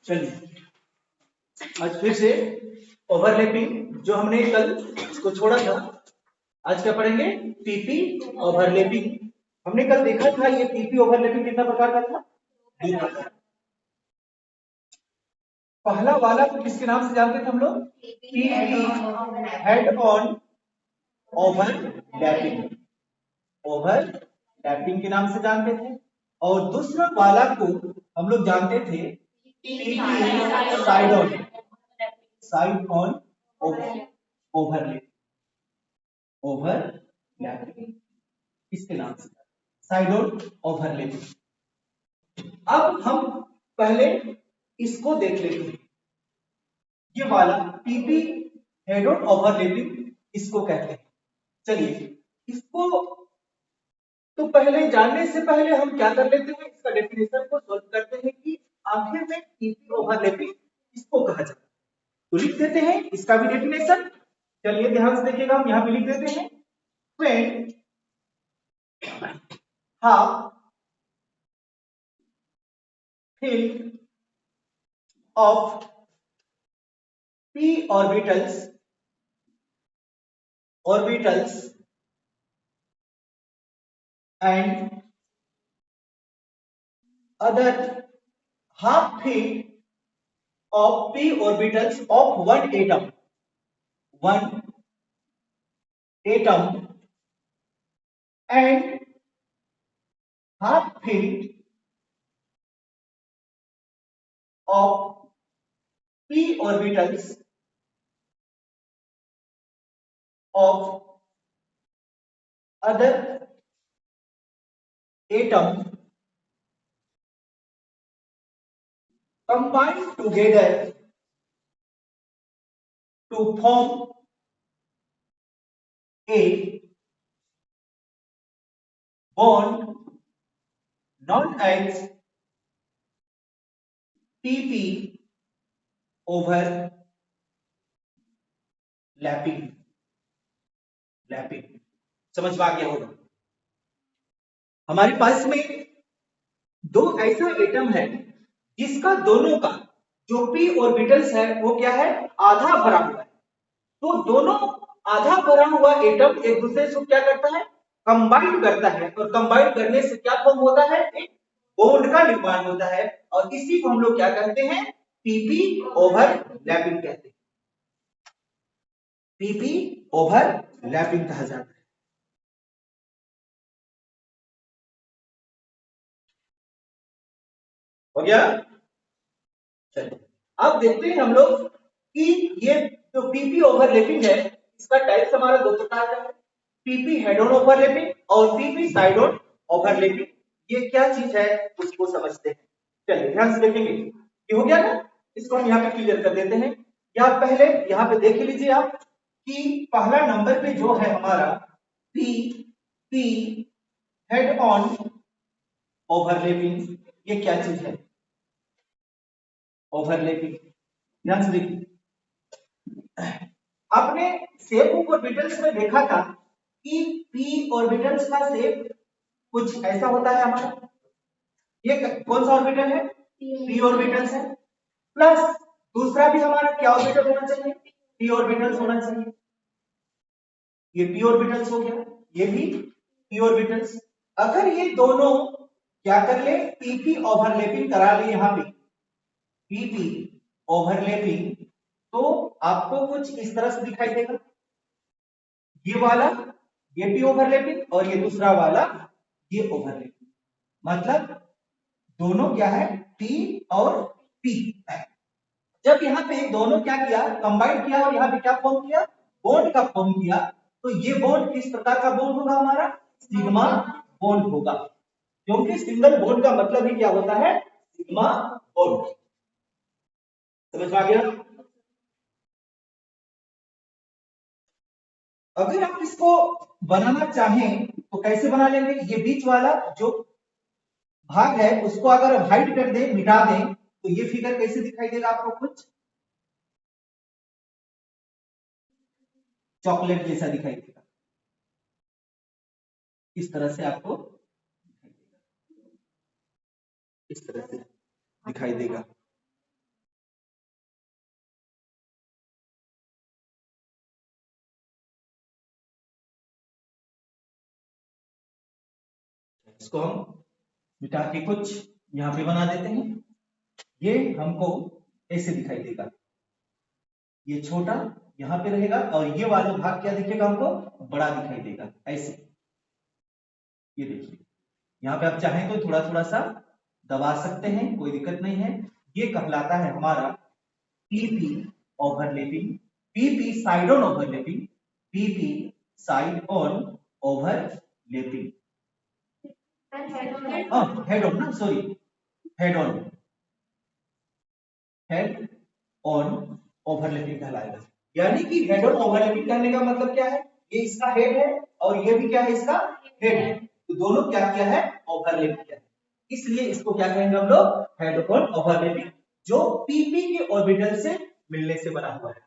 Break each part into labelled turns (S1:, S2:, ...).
S1: चलिए आज फिर से ओवरलैपिंग जो हमने कल इसको छोड़ा था, आज क्या पढ़ेंगे? PP overlapping. हमने कल देखा था ये पीपी ओवरलैपिंग कितना प्रकार का था? दो प्रकार। पहला वाला को किसके नाम से जानते थे हम लोग? PP head on overlapping. Overlapping के नाम से जानते थे। और दूसरा वाला को हम लोग जानते थे PP side on, side on overlapping. Overlapping इसके नाम से साइड ऑन ओवरलैपिंग। अब हम पहले इसको देख लेते हैं। ये वाला पीपी हेड ऑन ओवरलैपिंग इसको कहते हैं। चलिए इसको तो पहले जानने से पहले हम क्या कर लेते हैं, इसका डेफिनेशन को सोल्व करते हैं कि आखिर में पीपी ओवरलैपिंग किसको कहा जाता है। तो लिख देते हैं इसका भी डेफिनेशन। चलिए ध्यान से देखिएगा, हम यहां पे लिख देते हैं when half filled of p orbitals and other half filled of p orbitals of one atom and half filled of p orbitals of other atom combined together to form a bond known as PP overlapping. Lapping समझ में आ गया होगा। हमारे पास में दो ऐसा atom है जिसका दोनों का जो p ऑर्बिटल्स है वो क्या है? आधा भरा हुआ है। तो दोनों आधा भरा हुआ एटम एक दूसरे से क्या करता है? कंबाइन करता है, और कंबाइन करने से क्या फॉर्म होता है? एक बॉन्ड का निर्माण होता है, और इसी को हम लोग क्या कहते हैं? पीपी ओवरलैपिंग कहते हैं। पीपी ओवरलैपिंग कहा जाता है। हो गया? चलिए अब देखते हैं हम लोग कि ये जो पीपी ओवरलैपिंग है इसका टाइप्स हमारा दो प्रकार का है, पीपी हेड ऑन ओवरलैपिंग और पीपी साइड ऑन ओवरलैपिंग। ये क्या चीज है उसको समझते हैं। चलिए ध्यान से देखेंगे। ये हो गया ना, इसको हम यहाँ पे क्लियर कर देते हैं। या पहले यहाँ पे देख लीजिए आप कि पहला नंबर पे जो है हमारा पी हेड ऑन ओवरलैपिंग, ये क्या चीज है? ओवरलैपिंग। ध्यान से देखिए, आपने शेप ऑर्बिटल्स में देखा था कि p ऑर्बिटल्स का शेप कुछ ऐसा होता है हमारा। ये कौन सा ऑर्बिटल है? p ऑर्बिटल्स है। प्लस दूसरा भी हमारा क्या ऑर्बिटल होना चाहिए? p ऑर्बिटल्स होना चाहिए। ये p ऑर्बिटल्स हो गया, ये भी p ऑर्बिटल्स। अगर ये दोनों क्या कर ले? pp ओवरलैपिंग करा ले, यहां पे pp ओवरलैपिंग, तो आपको कुछ इस तरह से दिखाई देगा। ये वाला ये भी ओवरलैपिंग और ये दूसरा वाला ये ओवरलैपिंग। मतलब दोनों क्या है? P और P। जब यहाँ पे दोनों क्या किया? कंबाइन किया और यहाँ पे क्या फॉर्म किया? बॉन्ड का फॉर्म किया। तो ये बॉन्ड किस प्रकार का बॉन्ड होगा हमारा? सिग्मा बॉन्ड होगा, क्योंकि सिंगल बॉन्ड का मतलब ही क्या होता है? Sigma bond. समझ में आ गया? अगर आप इसको बनाना चाहें तो कैसे बना लेंगे? ये बीच वाला जो भाग है उसको अगर हाइड कर दें, मिटा दें, तो ये फिगर कैसे दिखाई देगा आपको? कुछ चॉकलेट जैसा दिखाई देगा। इस तरह से आपको इस तरह से दिखाई देगा। इसको हम मिटा के कुछ यहाँ पे बना देते हैं। ये हमको ऐसे दिखाई देगा, ये छोटा यहाँ पे रहेगा और ये वाला भाग क्या दिखेगा हमको, बड़ा दिखाई देगा ऐसे। ये देखिए यहाँ पे आप चाहें तो थोड़ा थोड़ा सा दबा सकते हैं, कोई दिक्कत नहीं है। ये कहलाता है हमारा PP overlapping, PP side on overlapping, PP side on overlapping. Head on ना, sorry, head on, head on overlapping कहलाएगा। यानी कि हेड ऑन ओवरलैपिंग कहने का मतलब क्या है, ये इसका हेड है और ये भी क्या है, इसका हेड है, तो दोनों क्या क्या है, ओवरलैप किया है, इसलिए इसको क्या कहेंगे हम लोग, हेड ऑन ओवरलैपिंग, जो पीपी के ऑर्बिटल से मिलने से बना हुआ है।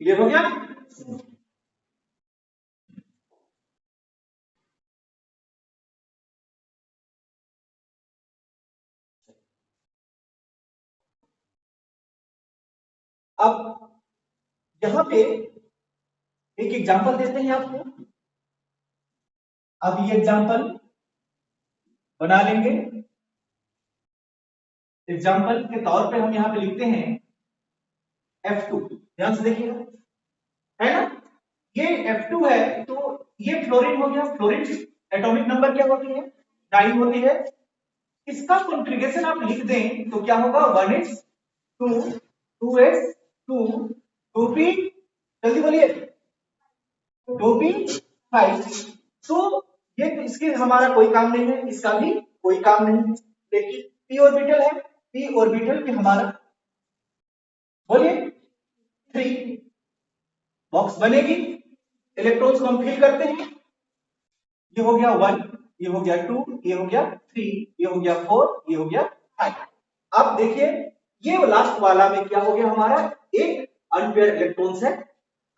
S1: क्लियर हो गया? अब यहां पे एक एग्जांपल देते हैं आपको। अब ये एग्जांपल बना लेंगे। एग्जांपल के तौर पे हम यहां पे लिखते हैं F2, ध्यान से देखिएगा, है ना, ये F2 है, तो ये फ्लोरीन हो गया। फ्लोरीन एटॉमिक नंबर क्या होती है, 9 होती है। इसका कॉन्फ़िगरेशन आप लिख दें तो क्या होगा, 1s2 2s2 2p, जल्दी बोलिए, 2p5। तो ये इसके हमारा कोई काम नहीं है, इसका भी कोई काम नहीं है। देखिए p ऑर्बिटल है, p ऑर्बिटल पे हमारा बोलिए 3 बॉक्स बनेगी, इलेक्ट्रॉन्स को हम फिल करते हैं। ये हो गया 1, ये हो गया 2, ये हो गया 3, ये हो गया 4, ये हो गया 5। अब देखिए ये लास्ट वाला में क्या हो गया, हमारा एक अनपेयर इलेक्ट्रॉन्स है।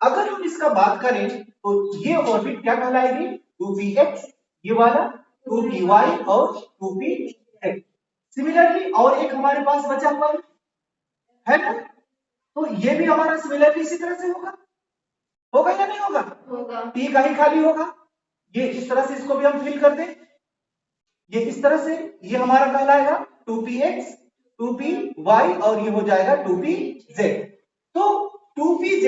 S1: अगर हम इसका बात करें तो ये ऑर्बिट क्या कहलाएगी, 2px, ये वाला 2py और 2pz। सिमिलरली और एक हमारे पास बचा हुआ है ना, तो ये भी हमारा सिमिलरली इसी तरह से होगा, होगा या नहीं होगा, होगा, p कहीं खाली होगा, ये इस तरह से इसको भी हम फिल कर दें, ये इस तरह से, ये हमारा कहलाएगा 2px 2py और ये हो जाएगा 2pz। तो 2pz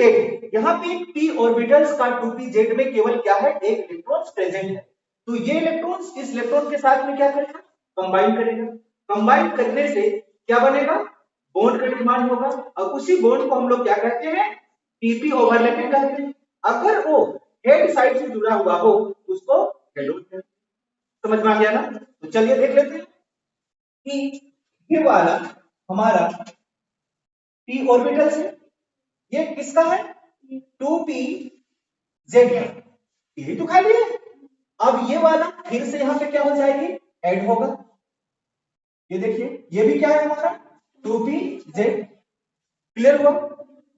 S1: यहाँ पे p ऑर्बिटल्स का 2pz में केवल क्या है, एक इलेक्ट्रॉन प्रेजेंट है, तो ये इलेक्ट्रॉन इस इलेक्ट्रॉन के साथ में क्या करेगा, कंबाइन करेगा। कंबाइन करने से क्या बनेगा, बॉन्ड का निर्माण होगा और उसी बॉन्ड को हम लोग क्या कहते हैं, pp ओवरलैपिंग कहते हैं। अगर वो हेड साइड से जुड़ा हुआ हो उसको हेड कहते हैं। समझ में आ गया ना, तो चलिए देख लेते हैं कि ये वाला हमारा p ऑर्बिटल से, ये किसका है, 2pz का, यही तो खाली है। अब ये वाला फिर से यहां पे क्या हो जाएगी, ऐड होगा, ये देखिए ये भी क्या है हमारा 2pz। क्लियर हुआ,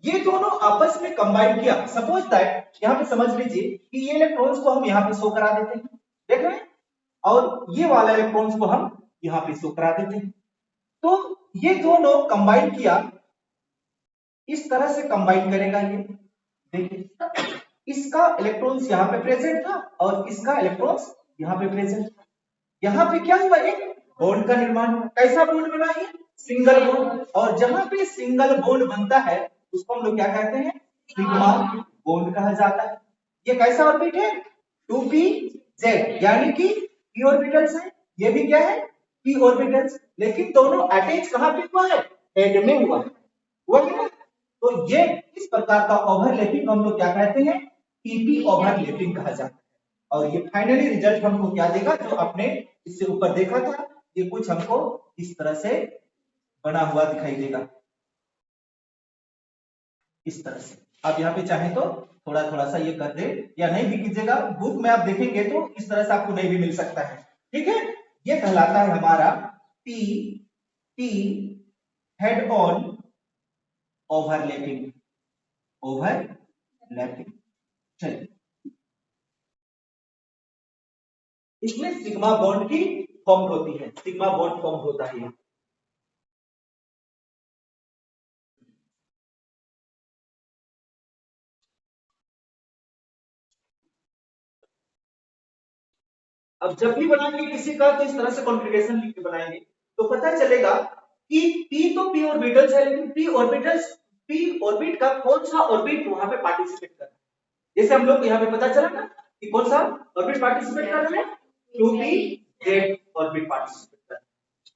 S1: ये दोनों आपस में कंबाइन किया। सपोज दैट यहां पे समझ लीजिए कि ये इलेक्ट्रॉन्स को हम यहां पे शो करा देते हैं, देख रहे हैं, और ये वाला इलेक्ट्रॉन्स को हम यहां पे शो करा देते हैं। तो ये दोनों कंबाइन किया, इस तरह से कंबाइन करेगा ये, देखिए इसका इलेक्ट्रॉन्स यहाँ पे प्रेजेंट था और इसका इलेक्ट्रॉन्स यहाँ पे प्रेजेंट था। यहाँ पे क्या हुआ, एक बॉन्ड का निर्माण हुआ। कैसा बॉन्ड बना है, सिंगल बॉन्ड, और जहां पे सिंगल बॉन्ड बनता है उसको हम लोग क्या कहते हैं, सिग्मा बॉन्ड कहा जाता है। ये कैसा ऑर्बिट है, 2pz, यानी कि p ऑर्बिटल्स है, ये भी क्या है, p ऑर्बिटल्स, लेकिन दोनों अटैच कहां पे हुआ है, हेड में हुआ है, हुआ है ना। तो ये इस प्रकार का ओवरलैपिंग हम लोग क्या कहते हैं, pp ओवरलैपिंग कहा जाता है। और ये फाइनली रिजल्ट हमको क्या देगा, जो आपने इससे ऊपर देखा था, ये कुछ हमको इस तरह से बना हुआ दिखाई देगा, इस तरह से। आप यहाँ पे चाहें तो थोड़ा थोड़ा सा ये कर दे या नहीं भी कीजिएगा, बुक में आप देखेंगे तो इस तरह से आपको नहीं भी मिल सकता है, ठीक है। ये कहलाता है हमारा p p head on overlapping, overlapping. चलिए इसमें सिग्मा बॉन्ड की फॉर्म होती है, सिग्मा बॉन्ड फॉर्म होता है। अब जब भी बनाएंगे किसी का तो इस तरह से कॉन्फ़िगरेशन लिख के बनाएंगे तो पता चलेगा कि p तो p ऑर्बिटल्स है, लेकिन p ऑर्बिट का कौन सा ऑर्बिट वहां पे पार्टिसिपेट कर रहा है। जैसे हम लोग यहाँ पे पता चला ना कि कौन सा ऑर्बिट पार्टिसिपेट कर रहा है, 2pz ऑर्बिट पार्टिसिपेट कर रहा है,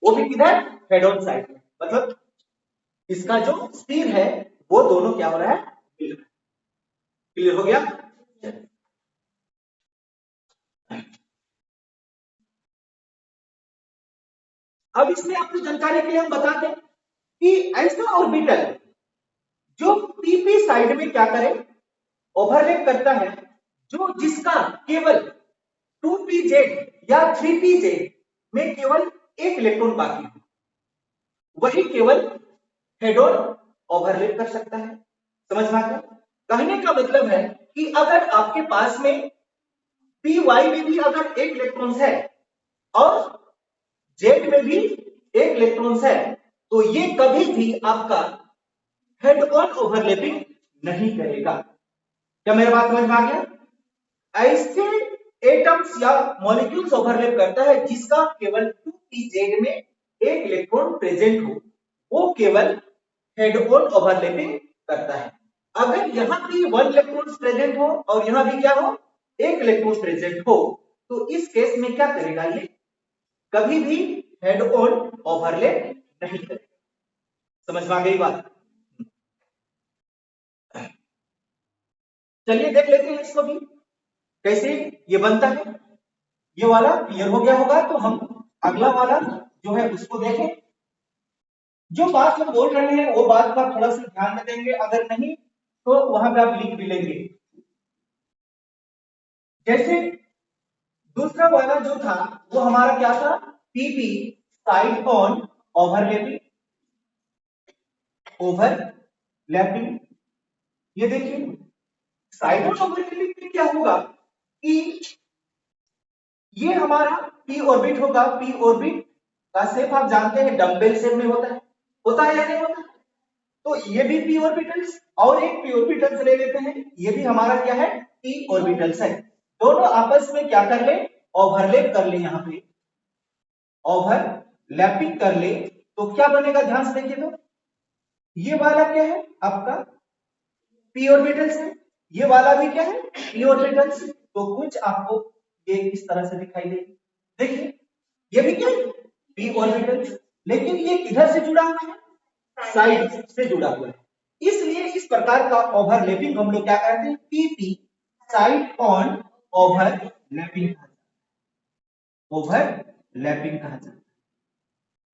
S1: वो भी किधर, हेड ऑन साइड में। मतलब इसका जो स्पीड है वो दोनों क्या हो रहा है, मिल रहा है। क्लियर हो गया। अब इसमें आपको जानकारी के लिए हम बता दें कि ऐसा ऑर्बिटल जो पीपी साइड में क्या करे, ओवरलैप करता है, जो जिसका केवल 2pz या 3pz में केवल एक इलेक्ट्रॉन बाकी है, वही केवल हेड ऑन ओवरलैप कर सकता है। समझ में आ गया। कहने का मतलब है कि अगर आपके पास में पी वाई में भी अगर एक इलेक्ट्रॉन है और जेड में भी एक इलेक्ट्रॉन है, तो ये कभी भी आपका हेड ऑन ओवरलैपिंग नहीं करेगा। क्या मेरा बात समझ में आ गया। ऐसे एटम्स या मॉलिक्यूल्स ओवरलैप करता है जिसका केवल 2pz में एक इलेक्ट्रॉन प्रेजेंट हो, वो केवल हेड ऑन ओवरलैपिंग करता है। अगर यहां भी 1 इलेक्ट्रॉन प्रेजेंट हो और यहां भी क्या हो, एक इलेक्ट्रॉन प्रेजेंट हो, तो इस केस में क्या करेगा, ये कभी भी हेड ऑन ओवरलैप नहीं करेगा। समझ में आ गई बात। चलिए देख लेते हैं इसको भी कैसे ये बनता है। ये वाला क्लियर हो गया होगा, तो हम अगला वाला जो है उसको देखें। जो बात हम बोल रहे हैं वो बात का थोड़ा सा ध्यान में देंगे, अगर नहीं तो वहां पे आप लिख भी लेंगे। जैसे दूसरा वाला जो था वो हमारा क्या था, PP side on overlapping, overlapping. ये देखिए साइड ऑन ओवरलैपिंग में क्या होगा कि ये हमारा p ऑर्बिट होगा। p ऑर्बिट का शेप आप जानते हैं डंबल शेप में होता है या नहीं होता। तो ये भी p ऑर्बिटल्स और एक p ऑर्बिटल्स ले लेते हैं, ये भी हमारा क्या है, p ऑर्बिटल्स है। दोनों आपस में क्या कर ले, ओवरलैप कर ले। यहाँ पे ओवरलैपिंग कर ले तो क्या बनेगा, ध्यान से देखिए। तो ये वाला क्या है आपका p ऑर्बिटल्स है, ये वाला भी क्या है, p ऑर्बिटल्स। तो कुछ आपको ये इस तरह से दिखाई देगी। देखिए ये भी क्या है, p ऑर्बिटल्स, लेकिन ये किधर से जुड़ा हुआ है, साइड से जुड़ा हुआ है। इसलिए इस प्रकार का ओवरलैपिंग हम लोग क्या कहते हैं, PP side on overlapping, overlapping कहा जाता है।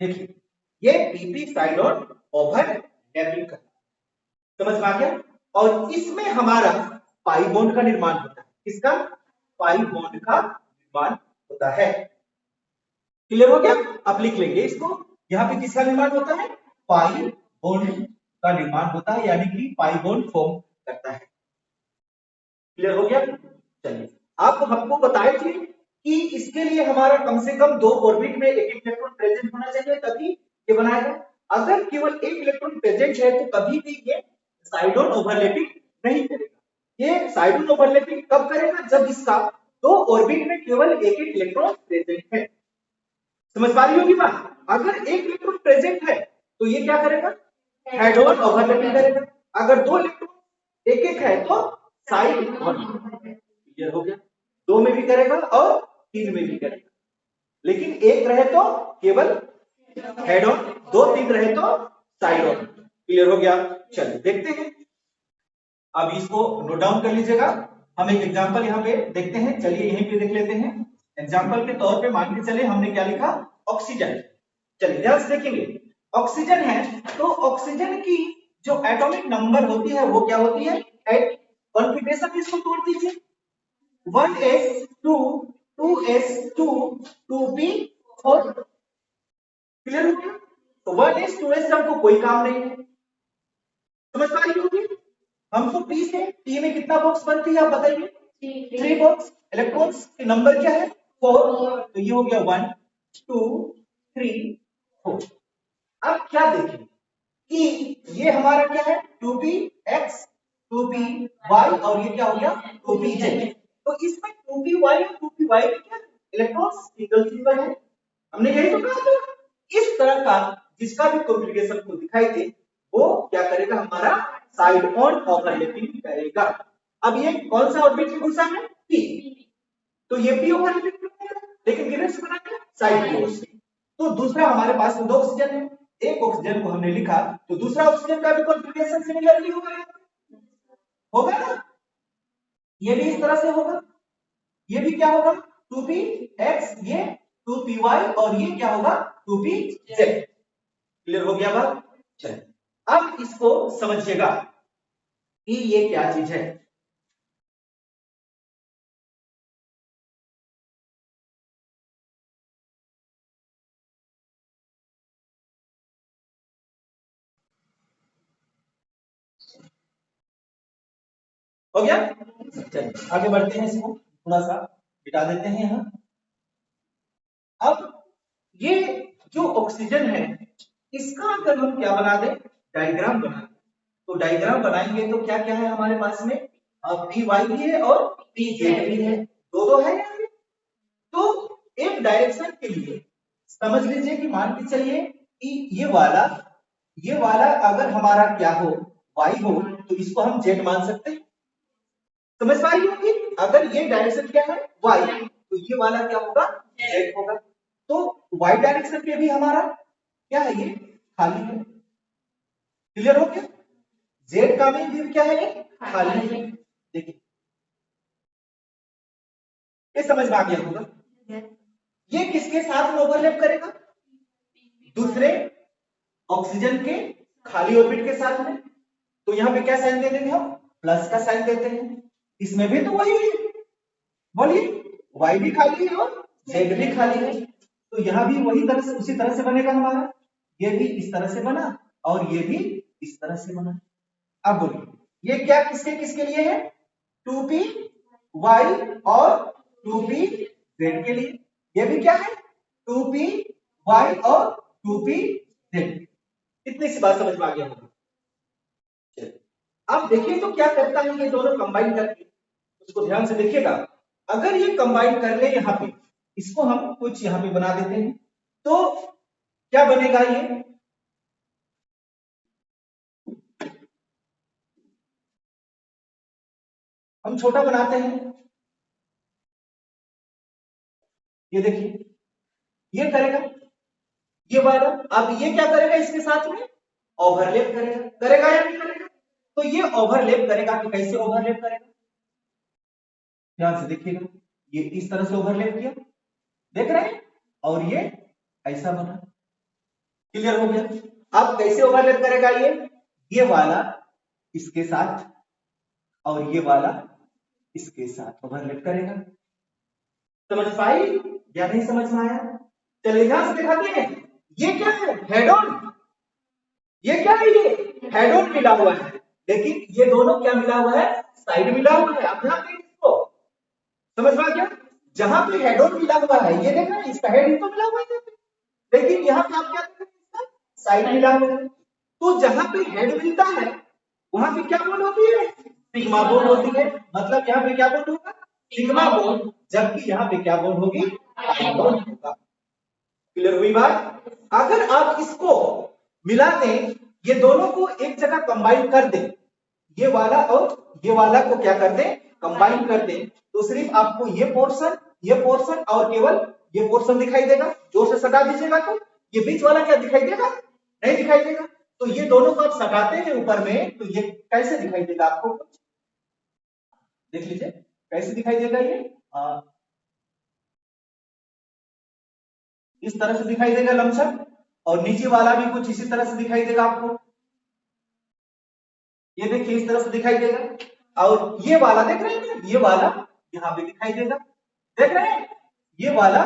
S1: देखिए ये पीपी साइड ऑन ओवरलैपिंग का, समझ में आ गया। और इसमें हमारा पाई बॉन्ड का निर्माण होता है। किसका, पाई बॉन्ड का निर्माण होता है। क्लियर हो गया। आप लिख लेंगे इसको, यहाँ पे किसका निर्माण होता है, पाई बॉन्ड का निर्माण होता है, यानी कि पाई बॉन्ड फॉर्म करता है। क्लियर हो गया। चलिए आप हमको बताए थे कि इसके लिए हमारा कम से कम 2 ऑर्बिट में एक इलेक्ट्रॉन प्रेजेंट होना चाहिए तभी ये बनाएगा। अगर केवल एक इलेक्ट्रॉन प्रेजेंट है तो कभी भी ये साइड ऑन ओवरलैपिंग नहीं करेगा। ये साइड ऑन ओवरलैपिंग कब करेगा, जब इसका 2 ऑर्बिट में केवल एक इलेक्ट्रॉन प्रेजेंट है। समझ पा रही होगी बात। अगर एक इलेक्ट्रॉन प्रेजेंट है तो ये क्या करेगा, हेड ऑन ओवरलैपिंग करेगा। अगर 2 इलेक्ट्रॉन एक एक है तो साइड ऑन। क्लियर हो गया। 2 में भी करेगा और 3 में भी करेगा, लेकिन एक रहे तो केवल हेड ऑन, 2 3 रहे तो साइड ऑन। क्लियर हो गया। चलिए देखते हैं, अब इसको नोट डाउन कर लीजिएगा। हम एक एग्जांपल यहाँ पे देखते हैं। चलिए यहीं पे देख लेते हैं। एग्जांपल के तौर पे मान के चले हमने क्या लिखा, ऑक्सीजन। चलिए ध्यान से देखेंगे, ऑक्सीजन है तो ऑक्सीजन की जो एटॉमिक नंबर होती है वो क्या होती है, एट कॉन्फिगरेशन इसको तोड़ दीजिए, 1s2 2s2 2p4। क्लियर हो गया। तो 1s 2s का हमको कोई काम नहीं है। समझ पा रही होगी। हमको p से p में कितना बॉक्स बनती है आप बताइए, 3 बॉक्स। इलेक्ट्रॉन्स के नंबर क्या है, 4। तो ये हो गया 1 2 3 4। अब क्या देखें कि ये हमारा क्या है, 2px 2py और ये क्या हो गया 2pz। तो इसमें 2py और 2py में क्या इलेक्ट्रॉन सिंगल सिंगल है, हमने यही तो कहा था। इस तरह का जिसका भी कॉन्फ़िगरेशन को दिखाई दे वो क्या करेगा, हमारा साइड ऑन ओवरलैपिंग करेगा। अब ये कौन सा ऑर्बिट में घुसा है, p, तो ये p ओवरलैपिंग करेगा, लेकिन किधर से बना है, साइड की ओर से। तो दूसरा हमारे पास में 2 ऑक्सीजन है, एक ऑक्सीजन को हमने लिखा तो दूसरा ऑक्सीजन का भी कॉन्फ़िगरेशन सिमिलरली होगा ना, ये भी इस तरह से होगा, ये भी क्या होगा 2px, ये 2py और ये क्या होगा 2pz। क्लियर हो गया बात। चलिए अब इसको समझिएगा कि ये क्या चीज है। हो गया, चलिए आगे बढ़ते हैं, इसको थोड़ा सा मिटा देते हैं यहां। अब ये जो ऑक्सीजन है इसका अगर हम क्या बना दें, डायग्राम बना दें, तो डायग्राम बनाएंगे तो क्या क्या है हमारे पास में, पी वाई भी है और पी जेड भी है, दो है यहाँ पे। तो एक डायरेक्शन के लिए समझ लीजिए कि मान के चलिए कि ये वाला अगर हमारा क्या हो, वाई हो, तो इसको हम जेड मान सकते हैं, समझ पा रही होगी। अगर ये डायरेक्शन क्या है वाई, तो ये वाला क्या होगा, जेड होगा। तो वाई डायरेक्शन पे भी हमारा क्या है, ये खाली है। क्लियर हो गया। जेड का भी क्या है, ये खाली है। देखिए ये समझ में आ गया होगा। ये किसके साथ में ओवरलैप करेगा, दूसरे ऑक्सीजन के खाली ऑर्बिट के साथ में। तो यहां पे क्या साइन दे देंगे हम, प्लस का साइन देते हैं। इसमें भी तो वही है, बोलिए y भी खाली है और z भी खाली है, तो यहां भी वही तरह से उसी तरह से बनेगा हमारा, ये भी इस तरह से बना और ये भी इस तरह से बना। अब बोलिए ये क्या किसके किसके लिए है, 2p y और 2p z के लिए। ये भी क्या है 2p y और 2p z। इतनी सी बात समझ में आ गया होगा। अब देखिए तो क्या करता है ये दोनों कंबाइन करके, उसको ध्यान से देखिएगा। अगर ये कंबाइन कर ले यहाँ पे, इसको हम कुछ यहाँ पे बना देते हैं, तो क्या बनेगा, ये हम छोटा बनाते हैं। ये देखिए ये करेगा, ये वाला अब ये क्या करेगा, इसके साथ में ओवरलैप करेगा, करेगा या नहीं करेगा। तो ये ओवरलैप करेगा, कि कैसे ओवरलैप करेगा, ध्यान से देखिएगा। ये इस तरह से ओवरलैप किया, देख रहे हैं, और ये ऐसा बना। क्लियर हो गया। अब कैसे ओवरलैप करेगा, ये वाला इसके साथ और ये वाला इसके साथ ओवरलैप करेगा। समझ पाई या नहीं समझ में आया। चलिए यहां से दिखाते हैं, ये क्या है हेड ऑन, ये क्या है, ये हेड ऑन मिला हुआ है, लेकिन ये दोनों क्या मिला हुआ है, साइड मिला हुआ है। आप ध्यान दें इसको, समझ में आ गया। जहां पे हेड ऑन मिला हुआ है, ये देखा इसका हेड ही तो मिला हुआ है, लेकिन यहाँ पे आप क्या देख रहे हैं, इसका साइड मिला हुआ है। तो जहां पे हेड मिलता है वहां पे क्या बॉन्ड होती है, सिग्मा बॉन्ड होती है। मतलब यहाँ पे क्या बॉन्ड होगा, सिग्मा बॉन्ड, जबकि यहाँ पे क्या बॉन्ड होगी, पाई बॉन्ड होगा। क्लियर हुई बात। अगर आप इसको मिला दें, ये दोनों को एक जगह कंबाइन कर दें, ये वाला और ये वाला को क्या कर दें, कंबाइन कर दें, तो सिर्फ आपको ये पोर्शन और केवल ये पोर्शन दिखाई देगा। जोर से सटा दीजिएगा तो ये बीच वाला क्या दिखाई देगा, नहीं दिखाई देगा। तो ये दोनों को आप सटाते हैं ऊपर में, तो ये कैसे दिखाई देगा आपको, देख लीजिए कैसे दिखाई देगा। ये इस तरह से दिखाई देगा लमसम, और नीचे वाला भी कुछ इसी तरह से दिखाई देगा आपको। ये देखिए इस तरह से दिखाई देगा, और ये वाला देख रहे हैं, ये वाला यहाँ पे दिखाई देगा, देख रहे हैं, ये वाला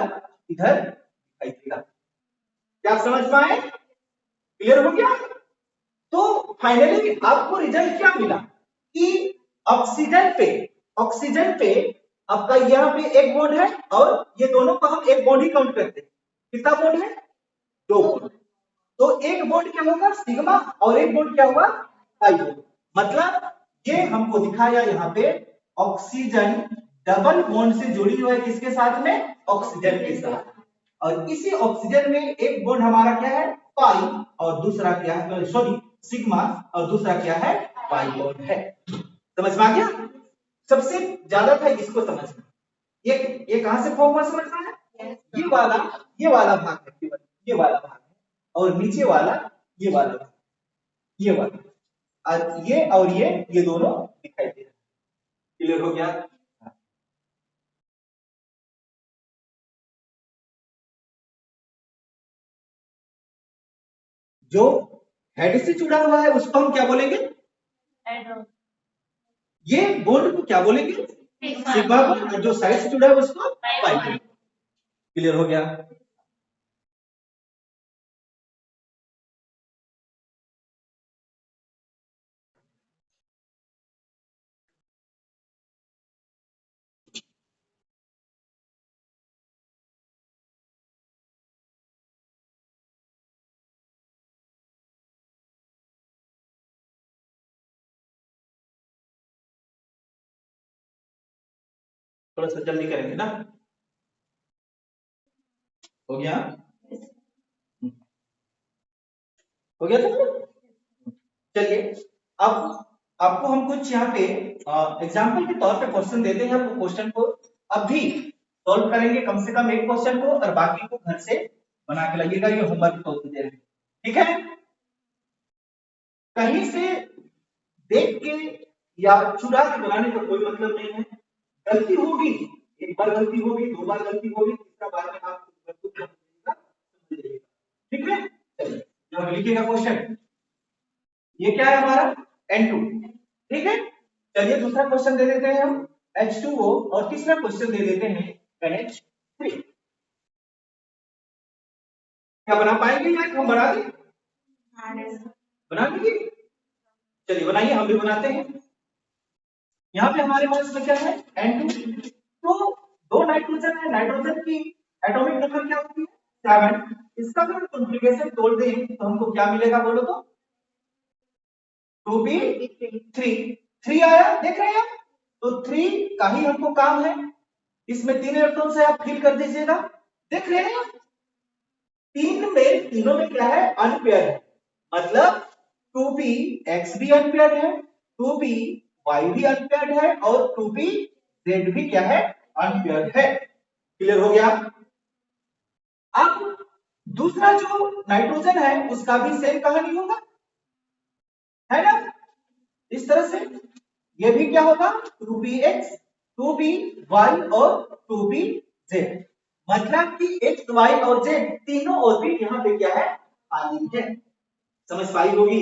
S1: इधर दिखाई देगा। क्या आप समझ पाए, क्लियर हो गया। तो फाइनली आपको रिजल्ट क्या मिला कि ऑक्सीजन पे आपका यहाँ पे एक बॉन्ड है, और ये दोनों को हम एक बॉन्ड ही काउंट करते हैं। कितना बॉन्ड है, 2 बॉन्ड। तो एक बॉन्ड क्या होगा, सिग्मा, और एक बॉन्ड क्या होगा, पाई बॉन्ड। मतलब ये हमको दिखाया यहाँ पे ऑक्सीजन डबल बॉन्ड से जुड़ी हुई है किसके साथ में? ऑक्सीजन के साथ। और इसी ऑक्सीजन में एक बॉन्ड हमारा क्या है? पाई, और दूसरा क्या है? सॉरी सिग्मा, और दूसरा क्या है? पाई बॉन्ड है। समझ में आ गया? सबसे ज्यादा था इसको समझना। ये कहां से फॉर्म हुआ समझना है? ये वाला भाग है, केवल ये वाला भाग है, और नीचे वाला ये वाला भाग, ये वाला, और ये दोनों दिखाई दे रहे हैं। क्लियर हो गया? जो हेड से जुड़ा हुआ है उसको हम क्या बोलेंगे? ये बॉन्ड को क्या बोलेंगे? Sigma bond. और जो साइड से जुड़ा है उसको पाई बॉन्ड। क्लियर हो गया? थोड़ा सा जल्दी करेंगे ना। हो गया? हो गया था? चलिए, अब आपको हम कुछ यहाँ पे एग्जाम्पल के तौर पे क्वेश्चन देते हैं। आपको क्वेश्चन को अभी सॉल्व करेंगे, कम से कम एक क्वेश्चन को, और बाकी को घर से बना के लाइएगा। ये होमवर्क के तौर पे दे रहे हैं, ठीक है? कहीं से देख के या चुरा के बनाने का कोई मतलब नहीं है। गलती होगी, एक बार गलती होगी, दो बार गलती होगी, तीसरा बार में आप ठीक है? चलिए, जब लिखिएगा क्वेश्चन, ये क्या है हमारा? N2, ठीक है? चलिए दूसरा क्वेश्चन दे देते हैं हम H2O, और तीसरा क्वेश्चन दे देते हैं NH3। क्या बना पाएंगे या हम बना दें? बना देंगे? चलिए बनाइए, हम भी बनाते हैं। यहाँ पे हमारे पास में क्या है? N2। तो दो नाइट्रोजन है, नाइट्रोजन की एटॉमिक नंबर क्या होती है? 7। इसका अगर कॉन्फ़िगरेशन तोड़ दें तो हमको क्या मिलेगा बोलो तो? 2p3। 3 आया, देख रहे हैं आप? तो 3 का ही हमको काम है। इसमें 3 इलेक्ट्रॉन से आप फिल कर दीजिएगा। देख रहे हैं? तीनों में क्या है? अनपेयर है। मतलब 2p x भी अनपेयर है, 2p y भी अनपेयर है, और 2p z भी क्या है? अनपेयर है। क्लियर हो गया? अब दूसरा जो नाइट्रोजन है उसका भी सेम कहानी होगा, है ना? इस तरह से ये भी क्या होगा? 2px, 2py और 2pz। मतलब कि x, y और z तीनों ऑर्बिट यहाँ पे क्या है? खाली है। समझ पाई होगी?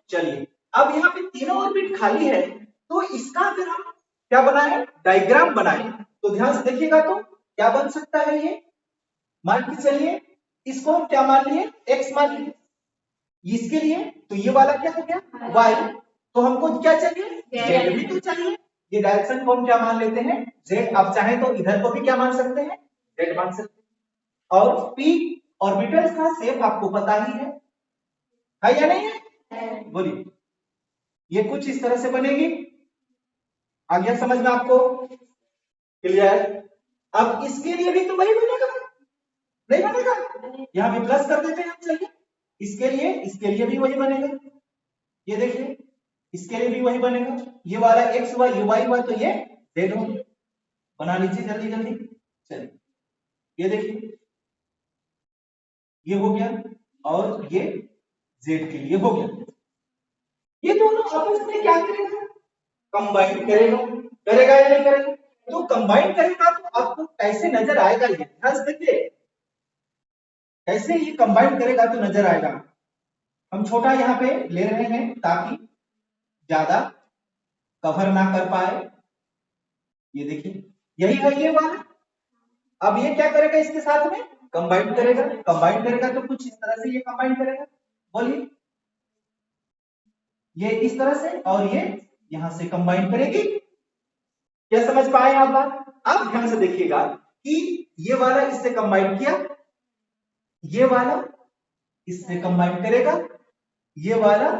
S1: चलिए, अब यहाँ पे तीनों ऑर्बिट खाली है, तो इसका अगर हम क्या बनाए? डायग्राम बनाए, तो ध्यान से देखिएगा तो क्या बन सकता है ये? मान के चलिए इसको हम क्या मान लिए? x मान लिए। इसके लिए तो ये वाला क्या हो गया? y। तो हमको क्या चाहिए? z भी तो चाहिए। ये डायरेक्शन को हम क्या मान लेते हैं? z। आप चाहें तो इधर को भी क्या मान सकते हैं? z मान सकते हैं। और p ऑर्बिटल्स का शेप आपको पता ही है या नहीं है? बोलिए। ये कुछ इस तरह से बनेगी। आ गया समझ में आपको? क्लियर? अब इसके लिए भी तो वही बनेगा, नहीं बनेगा? यहाँ भी प्लस कर देते हैं हम, चलिए। इसके लिए भी वही बनेगा। ये देखिए, इसके लिए भी वही बनेगा। ये वाला एक्स हुआ, ये वाई हुआ, तो ये जेड हो। बना लीजिए जल्दी जल्दी। चलिए, ये देखिए, ये हो गया, और ये जेड के लिए हो गया। ये दोनों आपस में क्या करेगा? कंबाइन करेगा। करेगा या नहीं करेगा? तो कंबाइन करेगा तो आपको कैसे नजर आएगा? ये ध्यान से देखिए, कैसे ये कंबाइन करेगा तो नजर आएगा। हम छोटा यहाँ पे ले रहे हैं ताकि ज्यादा कवर ना कर पाए। ये देखिए, यही है ये वाला। अब ये क्या करेगा? इसके साथ में कंबाइन करेगा। कंबाइन करेगा तो कुछ इस तरह से ये कंबाइन करेगा। बोलिए, ये इस तरह से, और ये यहां से कंबाइन करेगी। क्या समझ पाए आप बात? अब ध्यान से देखिएगा कि ये वाला इससे कंबाइन किया, ये वाला इससे कंबाइन करेगा, ये वाला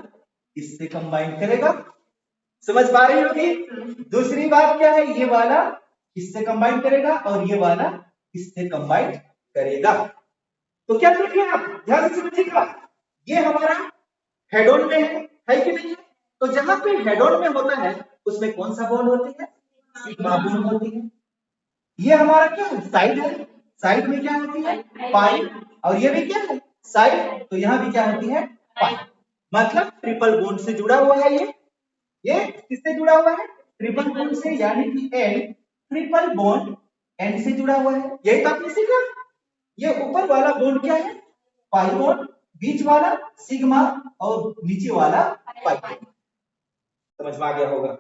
S1: इससे कंबाइन करेगा, समझ पा रही होगी। दूसरी बात क्या है, ये वाला इससे कंबाइन करेगा और ये वाला इससे कंबाइन करेगा। तो क्या करेंगे आप, ध्यान से समझिएगा। ये हमारा हेड ऑन में है कि नहीं है? तो जहां पे हेड ऑन में होता है उसमें कौन सा बॉन्ड होती है, सिग्मा बॉन्ड होती है। ये हमारा क्या है, साइड है, साइड में क्या होती है, पाई, और ये भी क्या है, साइड, तो यहां भी क्या होती है, पाई। मतलब ट्रिपल बॉन्ड से जुड़ा हुआ है ये किससे जुड़ा हुआ है, ट्रिपल बॉन्ड से, यानी कि एन ट्रिपल बॉन्ड एन से जुड़ा हुआ है। यही तो आपने सीखा। ये ऊपर वाला बॉन्ड क्या है, पाई बॉन्ड, बीच वाला सिग्मा और नीचे वाला पाई। समझ में आ गया होगा।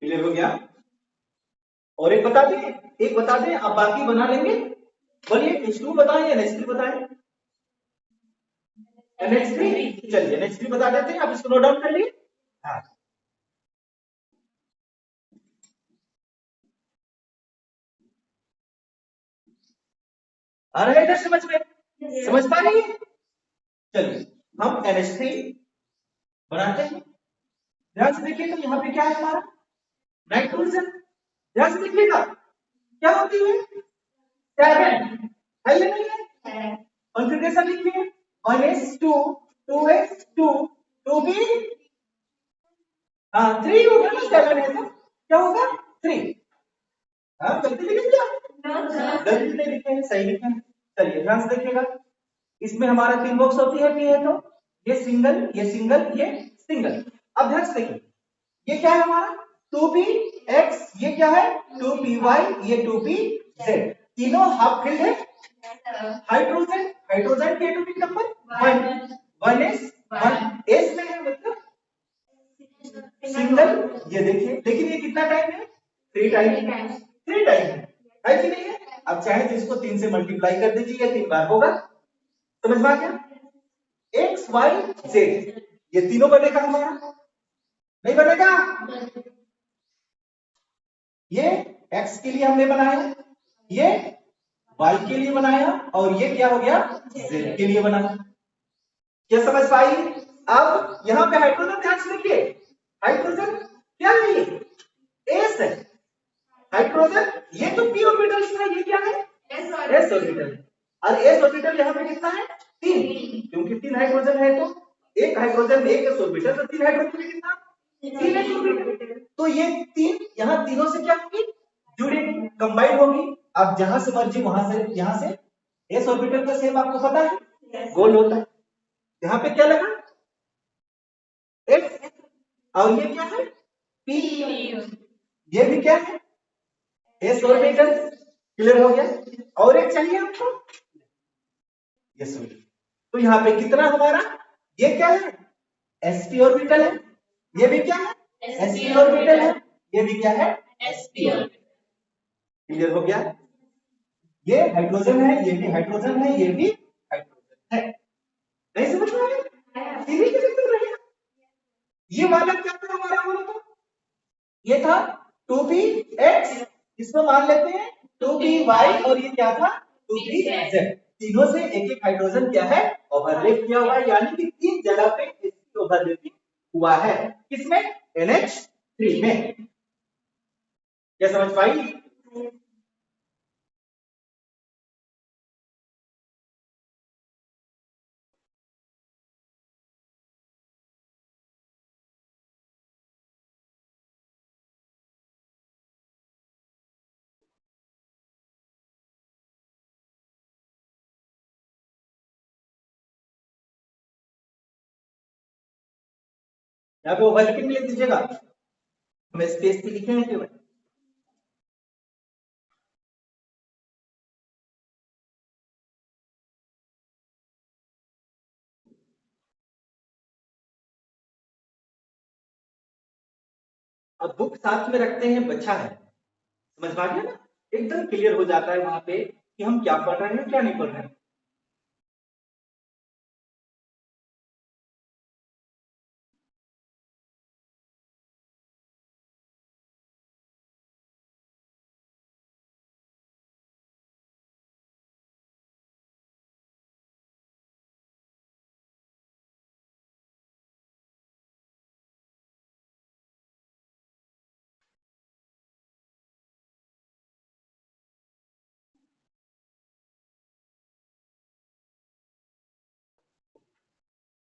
S1: क्लियर हो गया। और एक बता दें, एक बता दें, आप बाकी बना लेंगे। बोलिए H2 बताएं या NH3 बताएं, NH3, चलिए NH3 बता देते हैं, आप इसको नोट डाउन कर लिए। हाँ, आ रहा है इधर समझ में, समझ पा रही है। चलिए हम NH3 बनाते हैं। ध्यान से देखिए, तो यहाँ पे क्या है हमारा, नाइट्रोजन। ध्यान से देखिएगा, क्या होती है, 7 है या नहीं है। कॉन्फ़िगरेशन लिखिए, 1s2 2s2 2b, हाँ 3 होगा ना, 7 है तो क्या होगा 3। हाँ गलती लिखे क्या, गलती नहीं लिखे हैं, सही लिखे हैं। चलिए ध्यान से देखिएगा, इसमें हमारा 3 बॉक्स होती है, पी है तो ये सिंगल, ये सिंगल, ये सिंगल। अब ध्यान से देखिए, ये क्या है हमारा 2px, ये क्या है 2py, ये 2pz, तीनों हाफ फील्ड है। हाइड्रोजन, हाइड्रोजन के एटॉमिक नंबर 1, 1s 1s में है, मतलब सिंगल। ये देखिए, लेकिन ये कितना टाइम है, 3 टाइम, 3 टाइम है कि नहीं है। अब चाहे तो इसको 3 से मल्टीप्लाई कर दीजिए, 3 बार होगा। समझ में आ गया, एक्स वाई जेड, ये तीनों बनेगा हमारा, नहीं बनेगा। ये एक्स के लिए हमने बनाया, ये वाई के लिए बनाया, और ये क्या हो गया, जेड के लिए बनाया। क्या समझ पाई। अब यहाँ पे हाइड्रोजन ध्यान से देखिए, हाइड्रोजन क्या है, ये एस है। हाइड्रोजन, ये तो पी ऑर्बिटल था, ये क्या है, एस ऑर्बिटल। और एस ऑर्बिटल यहाँ पे कितना है, 3, क्योंकि 3 हाइड्रोजन है तो एक हाइड्रोजन में एक एस ऑर्बिटल, तो 3 हाइड्रोजन में कितना, 3 एस ऑर्बिटल। तो ये 3 यहाँ तीनों से क्या होगी, जुड़ेगी, कंबाइन होगी। अब जहां से मर्जी वहां से, यहाँ से एस ऑर्बिटल का शेप आपको पता है, गोल होता है। यहाँ पे क्या लगा, एस, और ये क्या है, पी, ये भी क्या है, एस ऑर्बिटल। क्लियर हो गया। और एक चाहिए आपको, यस, तो यहाँ पे कितना हमारा, ये क्या है, sp ऑर्बिटल है, ये भी क्या है, sp ऑर्बिटल है, ये भी क्या है, sp ऑर्बिटल। क्लियर हो गया। ये हाइड्रोजन है, ये भी हाइड्रोजन है, ये भी हाइड्रोजन है। नहीं समझ में आया, सीधी कैसे रहेगा। ये वाला क्या था हमारा, बोलो तो ये था 2px, इसको मान लेते हैं 2py, और ये क्या था 2pz। तीनों से एक एक हाइड्रोजन क्या है, ओवरलैप किया हुआ है, यानी कि 3 जगह पे इसकी ओवरलैपिंग हुआ है, किसमें, NH3 में। क्या समझ पाई। यहाँ पे ओवरलैपिंग लिख दीजिएगा, हमें स्पेस भी लिखे हैं केवल। अब बुक साथ में रखते हैं, बच्चा है, समझ पा गया ना, एकदम क्लियर हो जाता है वहां पे कि हम क्या पढ़ रहे हैं, क्या नहीं पढ़ रहे हैं।